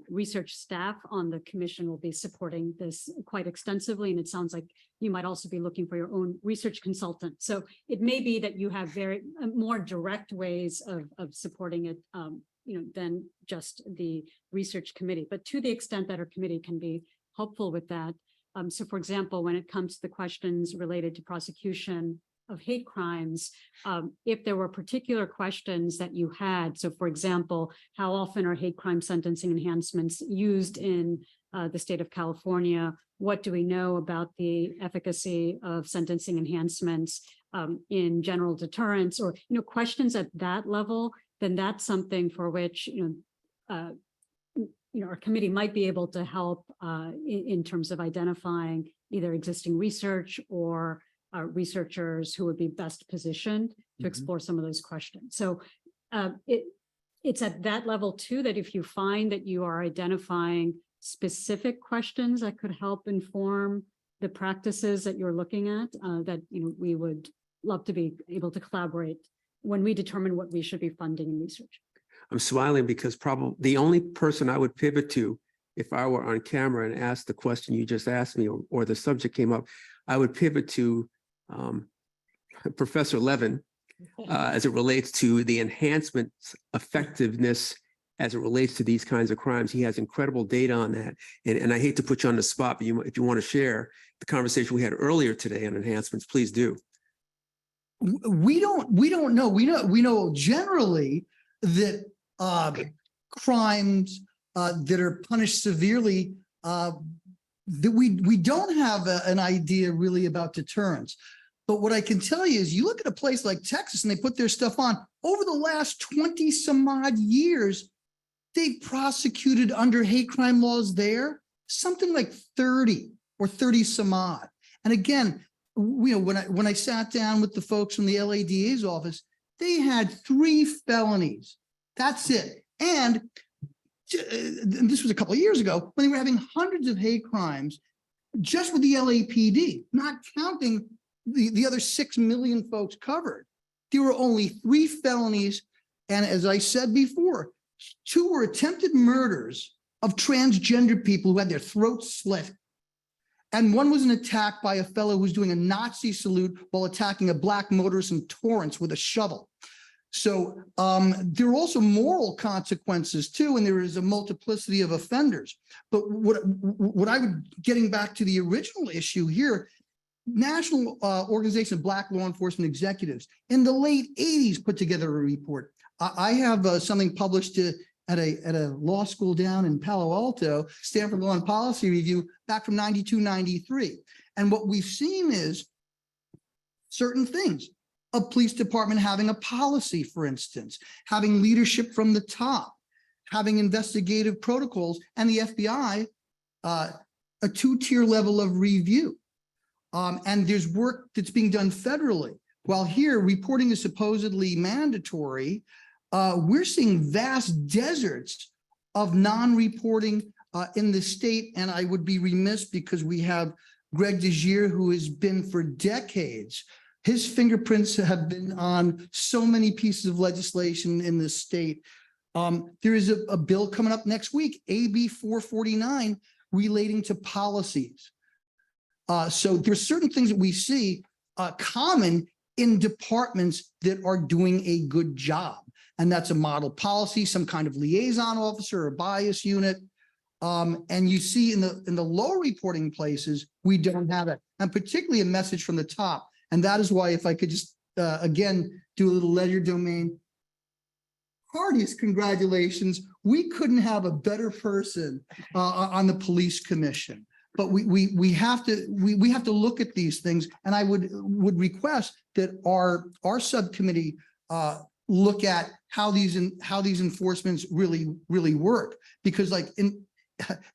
research staff on the commission will be supporting this quite extensively. And it sounds like you might also be looking for your own research consultant. So it may be that you have very more direct ways of supporting it, than just the research committee. But to the extent that our committee can be helpful with that. So for example, when it comes to the questions related to prosecution of hate crimes, if there were particular questions that you had, so for example, how often are hate crime sentencing enhancements used in the state of California? What do we know about the efficacy of sentencing enhancements in general deterrence or, questions at that level, then that's something for which, our committee might be able to help in terms of identifying either existing research or researchers who would be best positioned to explore some of those questions. So it's at that level too, that if you find that you are identifying specific questions that could help inform the practices that you're looking at, that, we would love to be able to collaborate when we determine what we should be funding in research. I'm smiling because probably the only person I would pivot to if I were on camera and asked the question you just asked me, or the subject came up, I would pivot to Professor Levin as it relates to the enhancement effectiveness as it relates to these kinds of crimes. He has incredible data on that. And I hate to put you on the spot, but if you want to share the conversation we had earlier today on enhancements, please do. We don't know. We know generally that crimes that are punished severely, that we don't have an idea really about deterrence. But what I can tell you is you look at a place like Texas and they put their stuff on. Over the last 20 some odd years, they've prosecuted under hate crime laws there something like 30 or 30 some odd. And again, when I sat down with the folks from the LADA's office, they had 3 felonies. That's it. And this was a couple of years ago when they were having hundreds of hate crimes just with the LAPD, not counting the other 6 million folks covered. There were only 3 felonies. And as I said before, 2 were attempted murders of transgender people who had their throats slit. And 1 was an attack by a fellow who was doing a Nazi salute while attacking a black motorist in Torrance with a shovel. So there are also moral consequences too, and there is a multiplicity of offenders. But what I would, getting back to the original issue here, National Organization of Black Law Enforcement Executives in the late 80s put together a report. I have something published at a law school down in Palo Alto, Stanford Law and Policy Review, back from 92, 93. And what we've seen is certain things. A police department having a policy, for instance, having leadership from the top, having investigative protocols, and the FBI, a 2-tier level of review. And there's work that's being done federally. While here, reporting is supposedly mandatory, we're seeing vast deserts of non-reporting in the state. And I would be remiss because we have Greg DeGier, who has been for decades. His fingerprints have been on so many pieces of legislation in the state. There is a bill coming up next week, AB 449, relating to policies. So there's certain things that we see common in departments that are doing a good job. And that's a model policy, some kind of liaison officer or bias unit. And you see in the low reporting places, we don't have it. And particularly a message from the top. And that is why, if I could just, again, do a little ledger domain, heartiest congratulations. We couldn't have a better person on the police commission. But we have to look at these things. And I would request that our subcommittee look at how these enforcements really work. Because like in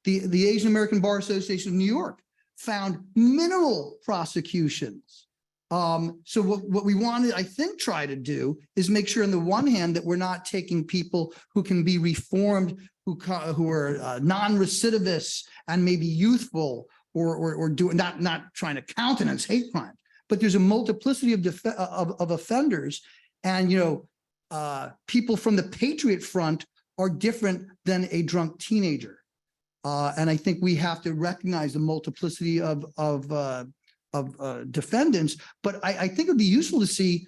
the Asian American Bar Association of New York found minimal prosecutions. So what we want to, I think, try to do is make sure on the one hand that we're not taking people who can be reformed, who are non-recidivists and maybe youthful or doing not trying to countenance hate crime, but there's a multiplicity of offenders, and people from the Patriot Front are different than a drunk teenager, and I think we have to recognize the multiplicity of defendants. But I think it would be useful to see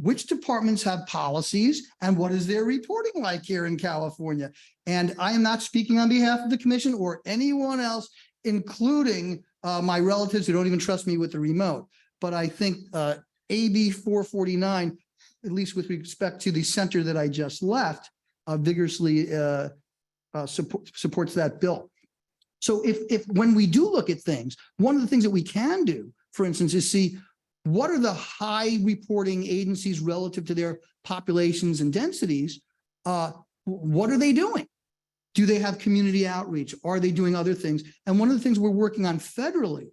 which departments have policies and what is their reporting like here in California. And I am not speaking on behalf of the commission or anyone else, including my relatives who don't even trust me with the remote. But I think AB 449, at least with respect to the center that I just left, vigorously supports that bill. So if when we do look at things, one of the things that we can do, for instance, is see what are the high reporting agencies relative to their populations and densities? What are they doing? Do they have community outreach? Are they doing other things? And one of the things we're working on federally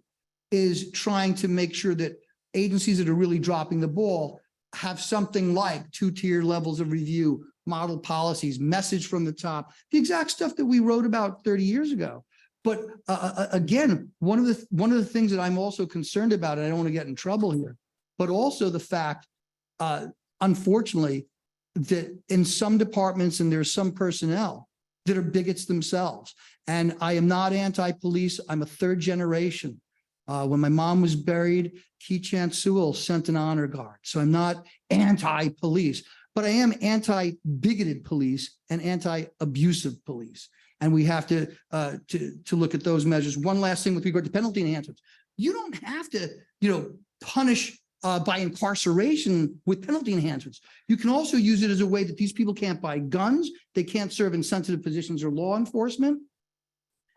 is trying to make sure that agencies that are really dropping the ball have something like 2-tier levels of review, model policies, message from the top, the exact stuff that we wrote about 30 years ago. But again, one of the things that I'm also concerned about, and I don't want to get in trouble here, but also the fact, unfortunately, that in some departments and there's some personnel that are bigots themselves. And I am not anti-police. I'm a third generation. When my mom was buried, Key Chance Sewell sent an honor guard. So I'm not anti-police, but I am anti-bigoted police and anti-abusive police. And we have to look at those measures. One last thing with regard to penalty enhancements. You don't have to, punish by incarceration with penalty enhancements. You can also use it as a way that these people can't buy guns. They can't serve in sensitive positions or law enforcement.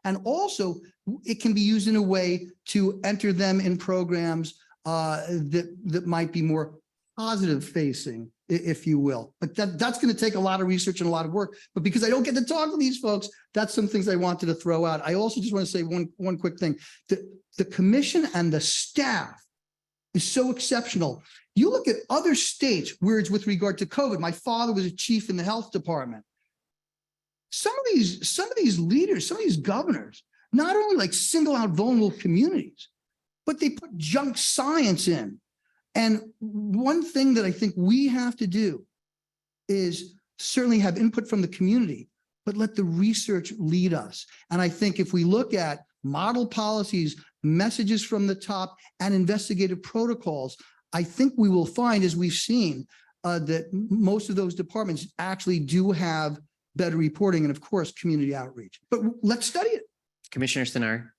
And also it can be used in a way to enter them in programs that might be more positive facing, if you will. But that's going to take a lot of research and a lot of work. But because I don't get to talk to these folks, that's some things I wanted to throw out. I also just want to say one quick thing. The commission and the staff is so exceptional. You look at other states where it's with regard to COVID. My father was a chief in the health department. Some of these leaders, some of these governors, not only like single out vulnerable communities, but they put junk science in. And one thing that I think we have to do is certainly have input from the community, but let the research lead us. And I think if we look at model policies, messages from the top, and investigative protocols, I think we will find, as we've seen, that most of those departments actually do have better reporting and, of course, community outreach. But let's study it. Commissioner Sinar.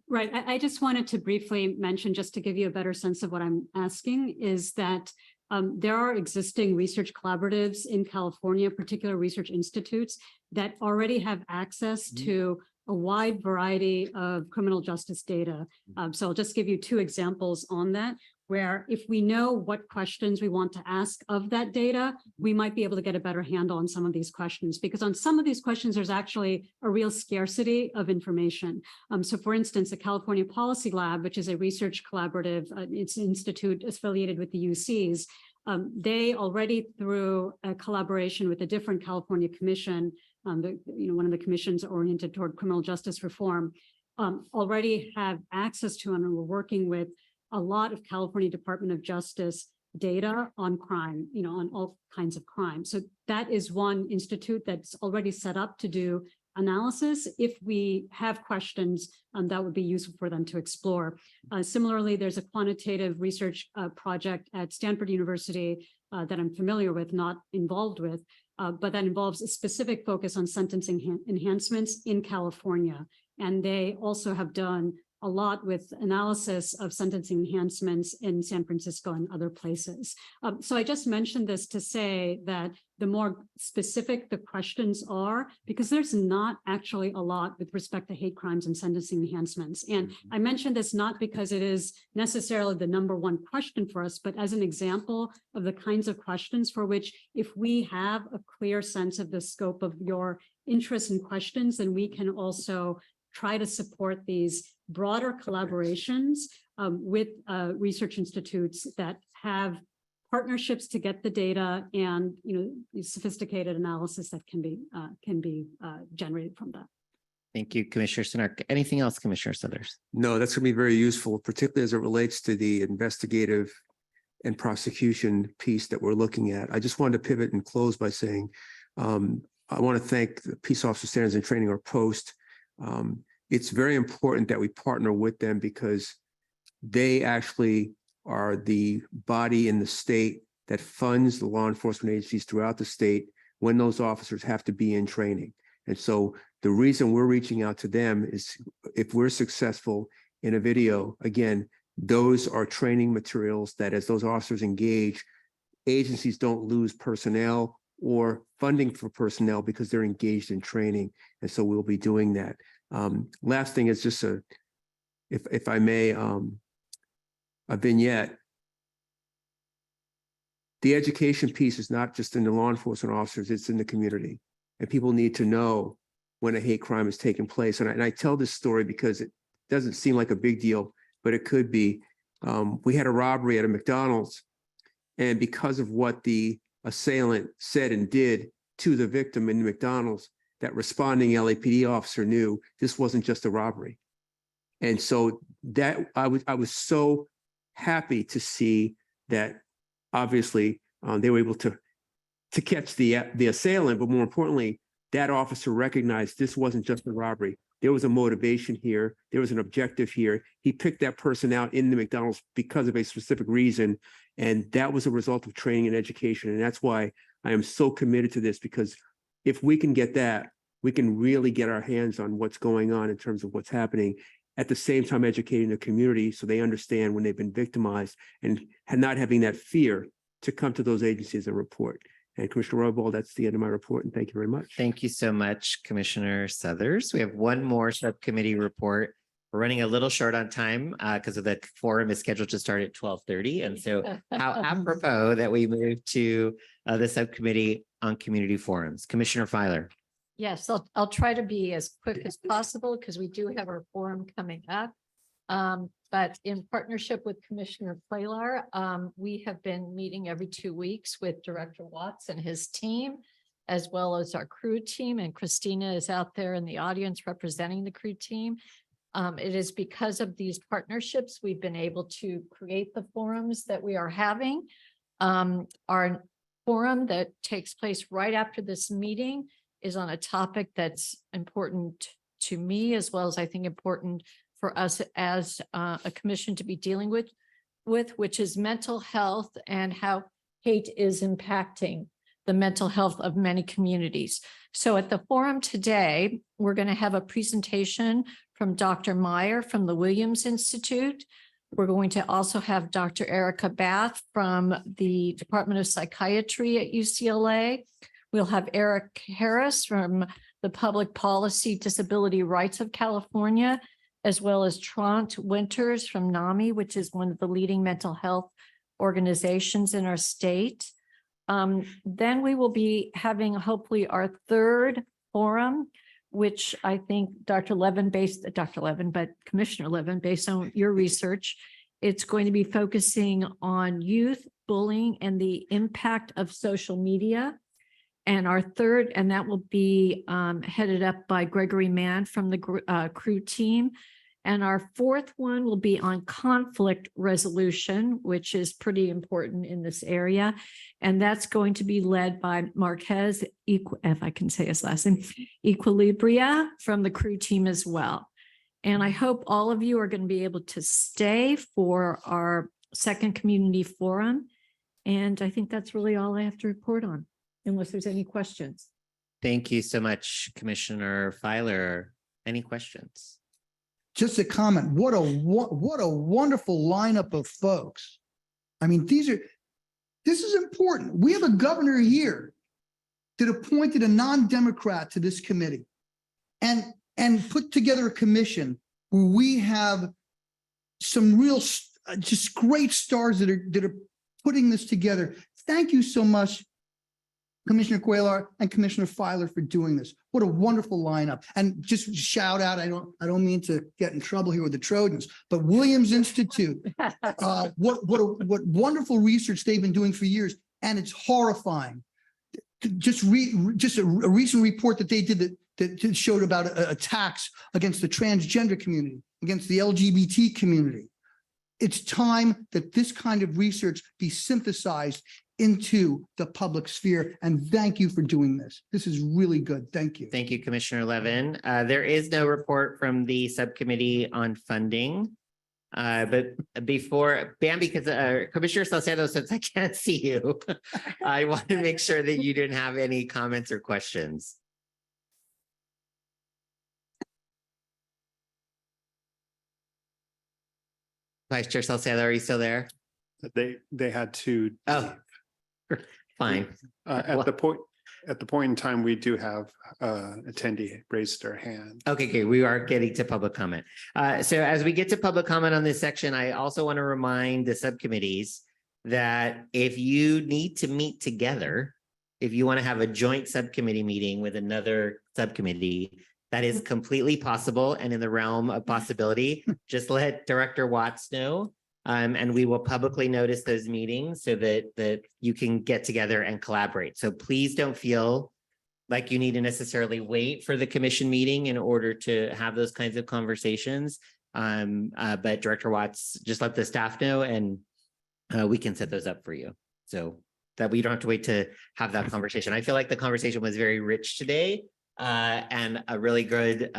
Right. I just wanted to briefly mention, just to give you a better sense of what I'm asking, is that there are existing research collaboratives in California, particular research institutes that already have access to a wide variety of criminal justice data. So I'll just give you 2 examples on that, where if we know what questions we want to ask of that data, we might be able to get a better handle on some of these questions, because on some of these questions, there's actually a real scarcity of information. So for instance, the California Policy Lab, which is a research collaborative, it's an institute affiliated with the UCs, they already, through a collaboration with a different California commission, one of the commissions oriented toward criminal justice reform, already have access to, and we're working with a lot of California Department of Justice data on crime, on all kinds of crime. So that is one institute that's already set up to do analysis. If we have questions, that would be useful for them to explore. Similarly, there's a quantitative research project at Stanford University that I'm familiar with, not involved with, but that involves a specific focus on sentencing enhancements in California. And they also have done a lot with analysis of sentencing enhancements in San Francisco and other places. So I just mentioned this to say that the more specific the questions are, because there's not actually a lot with respect to hate crimes and sentencing enhancements. And I mentioned this not because it is necessarily the #1 question for us, but as an example of the kinds of questions for which, if we have a clear sense of the scope of your interests and questions, then we can also try to support these broader collaborations with research institutes that have partnerships to get the data and sophisticated analysis that can be generated from that. Thank you, Commissioner Sinar. Anything else, Commissioner Suthers? No, that's going to be very useful, particularly as it relates to the investigative and prosecution piece that we're looking at. I just wanted to pivot and close by saying, I want to thank the Peace Officer Standards and Training, or POST. It's very important that we partner with them, because they actually are the body in the state that funds the law enforcement agencies throughout the state when those officers have to be in training. And so the reason we're reaching out to them is, if we're successful in a video, again, those are training materials that, as those officers engage, agencies don't lose personnel or funding for personnel because they're engaged in training. And so we'll be doing that. Last thing is just if I may, a vignette. the education piece is not just in the law enforcement officers, it's in the community. And people need to know when a hate crime is taking place. And I tell this story because it doesn't seem like a big deal, but it could be. We had a robbery at a McDonald's, and because of what the assailant said and did to the victim in the McDonald's, that responding LAPD officer knew this wasn't just a robbery. And so that I was so happy to see that obviously they were able to catch the assailant, but more importantly, that officer recognized this wasn't just a robbery. There was a motivation here. There was an objective here. He picked that person out in the McDonald's because of a specific reason. And that was a result of training and education. And that's why I am so committed to this, because if we can get that, we can really get our hands on what's going on in terms of what's happening, at the same time educating the community so they understand when they've been victimized and not having that fear to come to those agencies and report. And Commissioner Roybal, that's the end of my report, and thank you very much. Thank you so much, Commissioner Suthers. We have one more subcommittee report. We're running a little short on time because of the forum is scheduled to start at 12:30. And so how apropos that we move to the subcommittee on community forums. Commissioner Filer. Yes, I'll try to be as quick as possible because we do have our forum coming up. But in partnership with Commissioner Cuellar, we have been meeting every 2 weeks with Director Watts and his team, as well as our crew team. And Christina is out there in the audience representing the crew team. It is because of these partnerships we've been able to create the forums that we are having. Our forum that takes place right after this meeting is on a topic that's important to me, as well as I think important for us as a commission to be dealing with, which is mental health and how hate is impacting the mental health of many communities. So at the forum today, we're going to have a presentation from Dr. Meyer from the Williams Institute. We're going to also have Dr. Erica Bath from the Department of Psychiatry at UCLA. We'll have Eric Harris from the Public Policy Disability Rights of California, as well as Trant Winters from NAMI, which is one of the leading mental health organizations in our state. Then we will be having hopefully our third forum, which I think Commissioner Levin, based on your research, it's going to be focusing on youth bullying and the impact of social media. And our third, and that will be headed up by Gregory Mann from the crew team. And our fourth one will be on conflict resolution, which is pretty important in this area. And that's going to be led by Marquez, if I can say his last name, Equilibria from the crew team as well. And I hope all of you are going to be able to stay for our second community forum. And I think that's really all I have to report on, unless there's any questions. Thank you so much, Commissioner Filer. Any questions? Just a comment. What a wonderful lineup of folks. I mean, this is important. We have a governor here that appointed a non-Democrat to this committee and put together a commission where we have some real, just great stars that are putting this together. Thank you so much, Commissioner Cuellar and Commissioner Filer, for doing this. What a wonderful lineup. And just shout out, I don't mean to get in trouble here with the Trojans, but Williams Institute, what wonderful research they've been doing for years. And it's horrifying. Just a recent report that they did that showed about attacks against the transgender community, against the LGBT community. It's time that this kind of research be synthesized into the public sphere. And thank you for doing this. This is really good. Thank you. Thank you, Commissioner Levin. There is no report from the subcommittee on funding. But before, Bam, because Commissioner Salcedo, since I can't see you, I want to make sure that you didn't have any comments or questions. Vice Chair Salcedo, are you still there? They had to. Oh, fine. At the point in time, we do have attendee raised their hand. Okay, good. We are getting to public comment. So as we get to public comment on this section, I also want to remind the subcommittees that if you need to meet together, if you want to have a joint subcommittee meeting with another subcommittee, that is completely possible and in the realm of possibility. Just let Director Watts know. And we will publicly notice those meetings so that you can get together and collaborate. So please don't feel like you need to necessarily wait for the commission meeting in order to have those kinds of conversations. But Director Watts, just let the staff know and we can set those up for you. So that we don't have to wait to have that conversation. I feel like the conversation was very rich today and a really good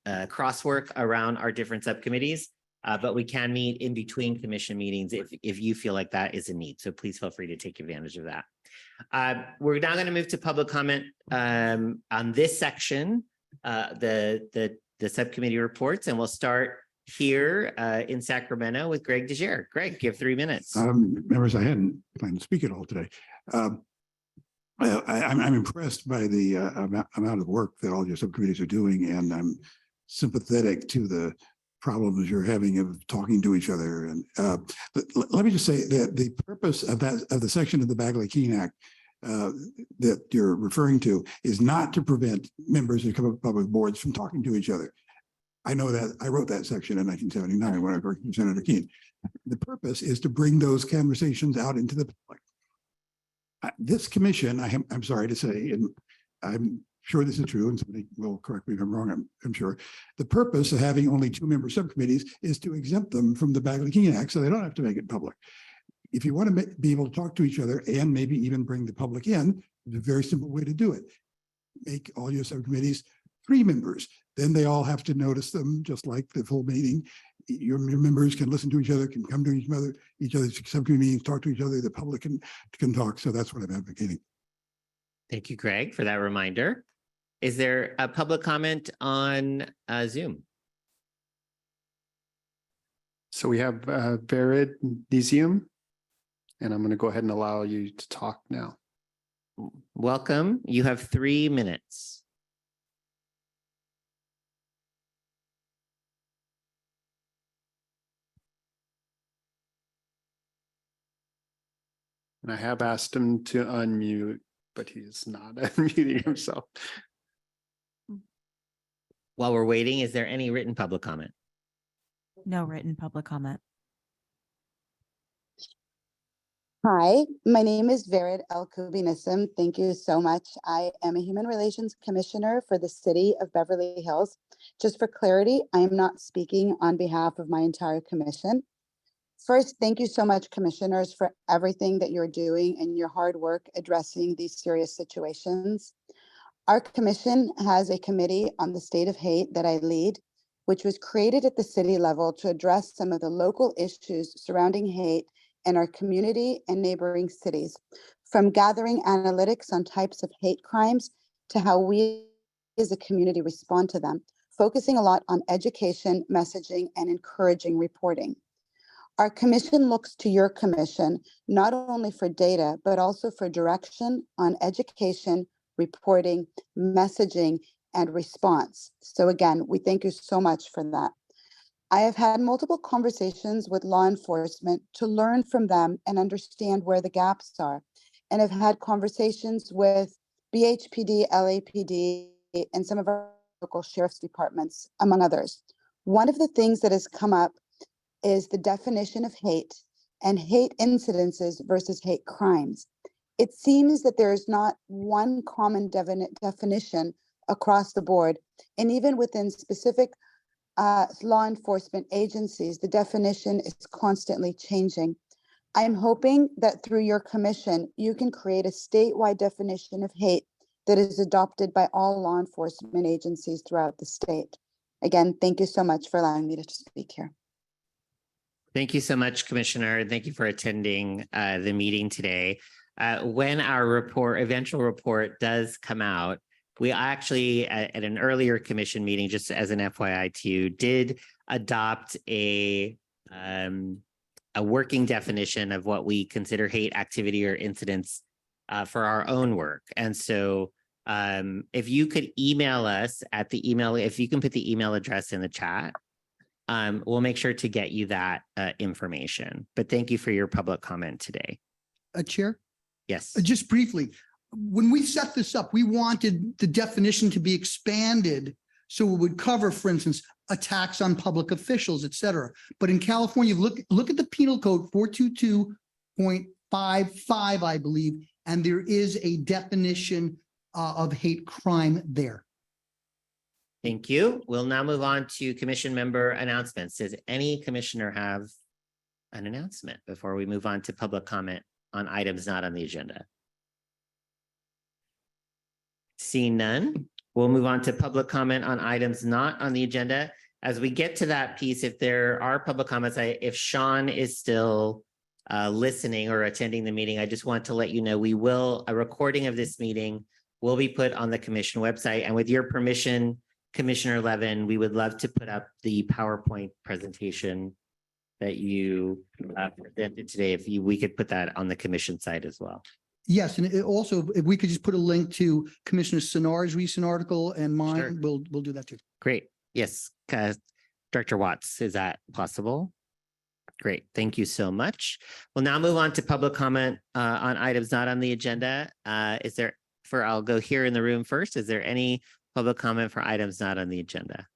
crosswork around our different subcommittees. But we can meet in between commission meetings if you feel like that is a need. So please feel free to take advantage of that. We're now going to move to public comment on this section, the subcommittee reports, and we'll start here in Sacramento with Greg DeJere. Greg, you have 3 minutes. Members, I hadn't planned to speak at all today. I'm impressed by the amount of work that all your subcommittees are doing, and I'm sympathetic to the problems you're having of talking to each other. And let me just say that the purpose of the section of the Bagley-Keene Act that you're referring to is not to prevent members of public boards from talking to each other. I know that I wrote that section in 1979 when I worked with Senator Keene. The purpose is to bring those conversations out into the public. This commission, I'm sorry to say, and I'm sure this is true, and somebody will correct me if I'm wrong, I'm sure. The purpose of having only 2-member subcommittees is to exempt them from the Bagley-Keene Act so they don't have to make it public. If you want to be able to talk to each other and maybe even bring the public in, there's a very simple way to do it. Make all your subcommittees 3 members. Then they all have to notice them, just like the full meeting. Your members can listen to each other, can come to each other's subcommittee meetings, talk to each other. The public can talk. So that's what I'm advocating. Thank you, Greg, for that reminder. Is there a public comment on Zoom? So we have Vered Nizium, and I'm going to go ahead and allow you to talk now. Welcome. You have 3 minutes. And I have asked him to unmute, but he's not unmuting himself. While we're waiting, is there any written public comment? No written public comment. Hi, my name is Vered El-Kubi-Nissim. Thank you so much. I am a Human Relations Commissioner for the City of Beverly Hills. Just for clarity, I am not speaking on behalf of my entire commission. First, thank you so much, commissioners, for everything that you're doing and your hard work addressing these serious situations. Our commission has a committee on the state of hate that I lead, which was created at the city level to address some of the local issues surrounding hate in our community and neighboring cities, from gathering analytics on types of hate crimes to how we as a community respond to them, focusing a lot on education, messaging, and encouraging reporting. Our commission looks to your commission, not only for data, but also for direction on education, reporting, messaging, and response. So again, we thank you so much for that. I have had multiple conversations with law enforcement to learn from them and understand where the gaps are, and have had conversations with BHPD, LAPD, and some of our local sheriff's departments, among others. One of the things that has come up is the definition of hate and hate incidences versus hate crimes. It seems that there is not one common definition across the board, and even within specific law enforcement agencies, the definition is constantly changing. I'm hoping that through your commission, you can create a statewide definition of hate that is adopted by all law enforcement agencies throughout the state. Again, thank you so much for allowing me to speak here. Thank you so much, Commissioner. Thank you for attending the meeting today. When our eventual report does come out, we actually, at an earlier commission meeting, just as an FYI to you, did adopt a working definition of what we consider hate activity or incidents for our own work. And so if you could email us at the email, if you can put the email address in the chat, we'll make sure to get you that information. But thank you for your public comment today. Chair, Yes. just briefly, when we set this up, we wanted the definition to be expanded so it would cover, for instance, attacks on public officials, et cetera. But in California, look at the penal code 422.55, I believe, and there is a definition of hate crime there. Thank you. We'll now move on to commission member announcements. Does any commissioner have an announcement before we move on to public comment on items not on the agenda? Seeing none, we'll move on to public comment on items not on the agenda. As we get to that piece, if there are public comments, if Sean is still listening or attending the meeting, I just want to let you know a recording of this meeting will be put on the commission website. And with your permission, Commissioner Levin, we would love to put up the PowerPoint presentation that you presented today. If we could put that on the commission site as well. Yes, and also, if we could just put a link to Commissioner Sinar's recent article and mine, Sure. we'll do that too. Great. Yes. Director Watts, is that possible? Great. Thank you so much. We'll now move on to public comment on items not on the agenda. I'll go here in the room first. Is there any public comment for items not on the agenda?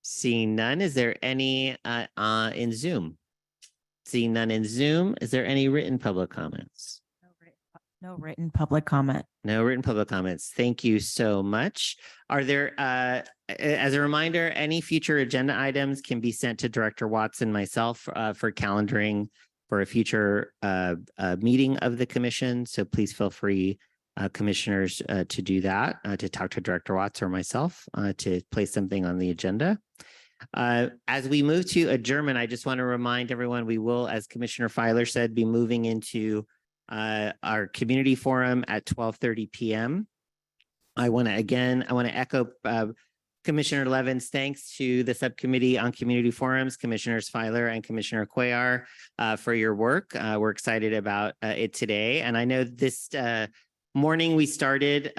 Seeing none, is there any in Zoom? Seeing none in Zoom, is there any written public comments? No written public comment. No written public comments. Thank you so much. Are there, as a reminder, any future agenda items can be sent to Director Watts and myself for calendaring for a future meeting of the commission. So please feel free, commissioners, to do that, to talk to Director Watts or myself to place something on the agenda. As we move to adjournment, I just want to remind everyone, we will, as Commissioner Filer said, be moving into our community forum at 12:30 p.m. I want to echo Commissioner Levin's thanks to the subcommittee on community forums, Commissioners Filer and Commissioner Cuellar, for your work. We're excited about it today. And I know this morning we started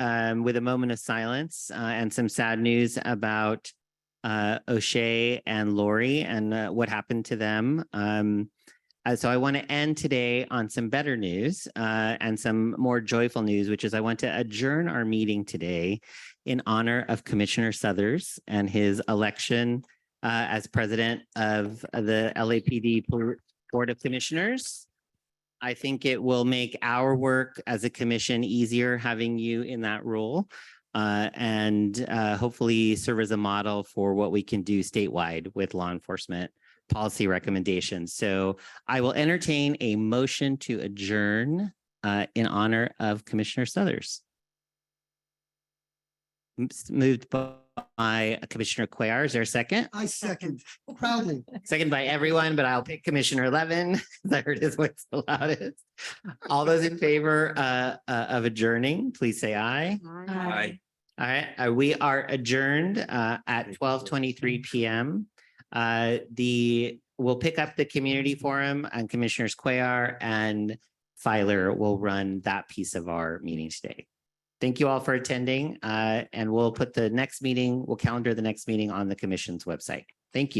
with a moment of silence and some sad news about O'Shea and Lori and what happened to them. So I want to end today on some better news and some more joyful news, which is I want to adjourn our meeting today in honor of Commissioner Suthers and his election as president of the LAPD Board of Commissioners. I think it will make our work as a commission easier having you in that role. And hopefully serve as a model for what we can do statewide with law enforcement policy recommendations. So I will entertain a motion to adjourn in honor of Commissioner Suthers. Moved by Commissioner Cuellar. Is there a second? I second proudly. Second by everyone, but I'll pick Commissioner Levin because I heard his voice the loudest. All those in favor of adjourning, please say aye. Aye. All right, we are adjourned at 12:23 p.m. We'll pick up the community forum and Commissioners Cuellar and Filer will run that piece of our meeting today. Thank you all for attending, and we'll put the next meeting, we'll calendar the next meeting on the commission's website. Thank you.